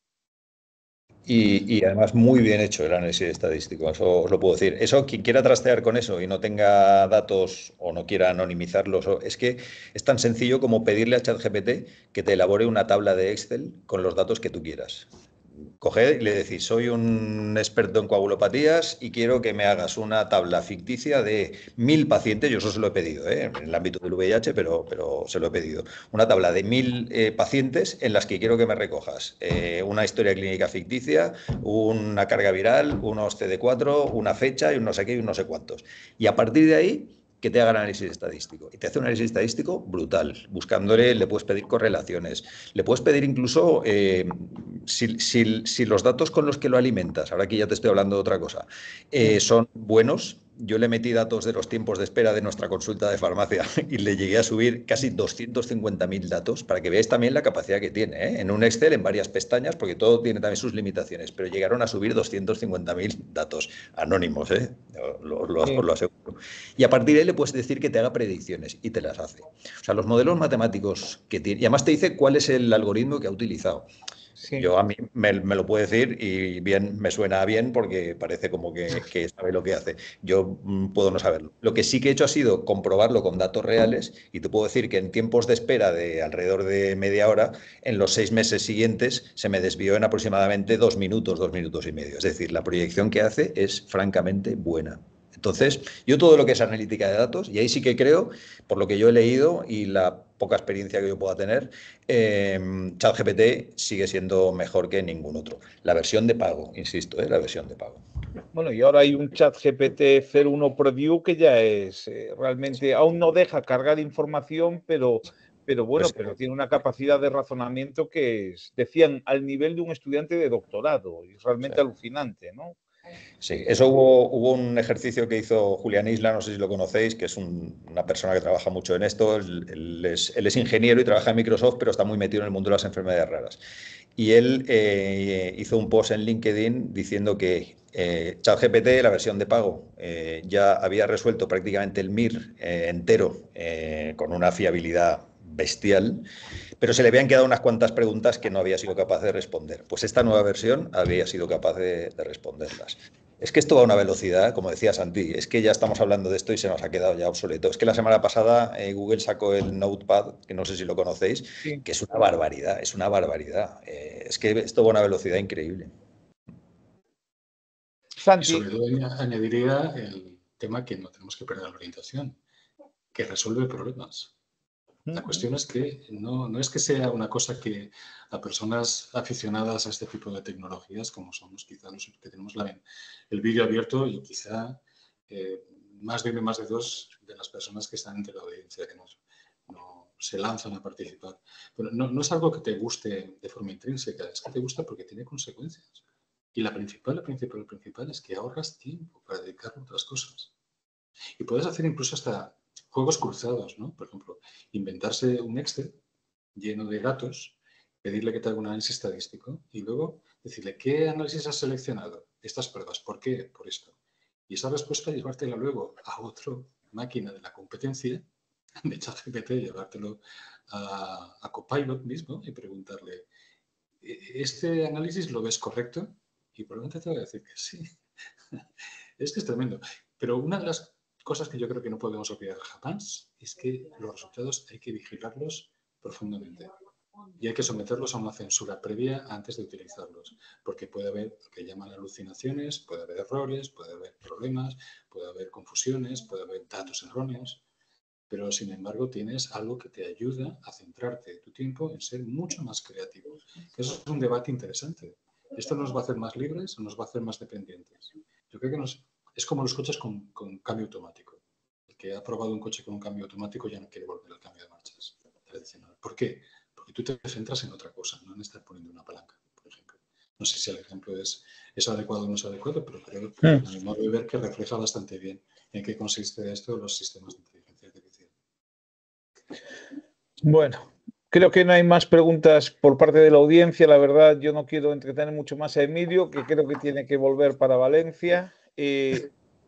Y además muy bien hecho el análisis estadístico, eso os lo puedo decir. Eso, quien quiera trastear con eso y no tenga datos o no quiera anonimizarlos, es que es tan sencillo como pedirle a ChatGPT que te elabore una tabla de Excel con los datos que tú quieras. Coged y le decís, soy un experto en coagulopatías y quiero que me hagas una tabla ficticia de 1000 pacientes, yo eso se lo he pedido, en el ámbito del VIH, pero se lo he pedido. Una tabla de 1000 pacientes en las que quiero que me recojas una historia clínica ficticia, una carga viral, unos CD4, una fecha y un no sé qué y un no sé cuántos. Y a partir de ahí que te haga análisis estadístico. Y te hace un análisis estadístico brutal. Buscándole, le puedes pedir correlaciones. Le puedes pedir incluso, si los datos con los que lo alimentas, ahora aquí ya te estoy hablando de otra cosa, son buenos. Yo le metí datos de los tiempos de espera de nuestra consulta de farmacia y le llegué a subir casi 250.000 datos para que veáis también la capacidad que tiene, ¿eh? En un Excel, en varias pestañas, porque todo tiene también sus limitaciones, pero llegaron a subir 250.000 datos anónimos, ¿eh? Os lo aseguro. Y a partir de ahí le puedes decir que te haga predicciones y te las hace. O sea, los modelos matemáticos que tiene, y además te dice cuál es el algoritmo que ha utilizado. Sí. Yo a mí me lo puede decir y bien, me suena bien porque parece como que sabe lo que hace. Yo puedo no saberlo. Lo que sí que he hecho ha sido comprobarlo con datos reales y te puedo decir que en tiempos de espera de alrededor de media hora, en los 6 meses siguientes se me desvió en aproximadamente 2 minutos, 2 minutos y medio. Es decir, la proyección que hace es francamente buena. Entonces, yo todo lo que es analítica de datos, y ahí sí que creo, por lo que yo he leído y la poca experiencia que yo pueda tener, ChatGPT sigue siendo mejor que ningún otro. La versión de pago, insisto, la versión de pago. Bueno, y ahora hay un chat GPT 01 Preview que ya es realmente, aún no deja cargar información, pero bueno, Pues pero tiene una capacidad de razonamiento que es, decían, al nivel de un estudiante de doctorado, y es sí. realmente alucinante, ¿no? Sí, eso hubo un ejercicio que hizo Julián Isla, no sé si lo conocéis, que es una persona que trabaja mucho en esto. Él es ingeniero y trabaja en Microsoft, pero está muy metido en el mundo de las enfermedades raras. Y él hizo un post en LinkedIn diciendo que ChatGPT, la versión de pago, ya había resuelto prácticamente el MIR entero con una fiabilidad bestial, pero se le habían quedado unas cuantas preguntas que no había sido capaz de responder. Pues esta nueva versión había sido capaz de responderlas. Es que esto va a una velocidad, como decía Santi, es que ya estamos hablando de esto y se nos ha quedado ya obsoleto. Es que la semana pasada Google sacó el Notepad, que no sé si lo conocéis, Sí. que es una barbaridad, es una barbaridad. Es que esto va a una velocidad increíble. Y Santi, sobre todo añadiría el tema que no tenemos que perder la orientación, que resuelve problemas. La cuestión es que no es que sea una cosa que a personas aficionadas a este tipo de tecnologías, como somos quizá los que tenemos el vídeo abierto y quizá más de uno y más de dos de las personas que están entre la audiencia, que no se lanzan a participar. Pero no es algo que te guste de forma intrínseca, es que te gusta porque tiene consecuencias. Y la principal es que ahorras tiempo para dedicarlo a otras cosas. Y puedes hacer incluso hasta juegos cruzados, ¿no? Por ejemplo, inventarse un Excel lleno de datos, pedirle que te haga un análisis estadístico y luego decirle, ¿qué análisis has seleccionado? Estas pruebas, ¿por qué? Por esto. Y esa respuesta llevártela luego a otra máquina de la competencia, de ChatGPT, llevártelo a Copilot mismo y preguntarle, ¿este análisis lo ves correcto? Y probablemente te va a decir que sí. Es que es tremendo. Pero una de las cosas que yo creo que no podemos olvidar jamás es que los resultados hay que vigilarlos profundamente y hay que someterlos a una censura previa antes de utilizarlos, porque puede haber lo que llaman alucinaciones, puede haber errores, puede haber problemas, puede haber confusiones, puede haber datos erróneos. pero sin embargo tienes algo que te ayuda a centrarte tu tiempo en ser mucho más creativo. Eso es un debate interesante. ¿Esto nos va a hacer más libres o nos va a hacer más dependientes? Yo creo que es como los coches con cambio automático. El que ha probado un coche con un cambio automático ya no quiere volver al cambio de marchas tradicional. ¿Por qué? Porque tú te centras en otra cosa, no en estar poniendo una palanca, por ejemplo. No sé si el ejemplo es adecuado o no es adecuado, pero creo que a mi modo de ver que refleja bastante bien en qué consiste esto de los sistemas de inteligencia artificial. Bueno, creo que no hay más preguntas por parte de la audiencia. La verdad, yo no quiero entretener mucho más a Emilio, que creo que tiene que volver para Valencia.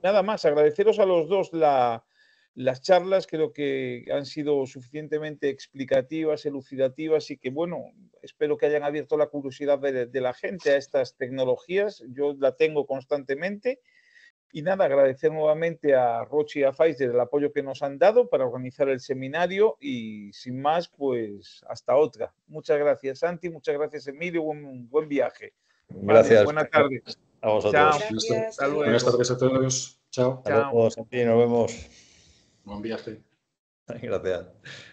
Nada más, agradeceros a los dos las charlas. Creo que han sido suficientemente explicativas, elucidativas y que, bueno, espero que hayan abierto la curiosidad de la gente a estas tecnologías. Yo la tengo constantemente. Y nada, agradecer nuevamente a Roche y a Pfizer el apoyo que nos han dado para organizar el seminario y sin más, pues hasta otra. Muchas gracias, Santi, muchas gracias, Emilio, buen viaje. Gracias. Vale, buena tarde. A vosotros. Chao. Hasta luego. Buenas tardes a todos. Chao. Hasta luego, Santi, nos vemos. Buen viaje. Gracias.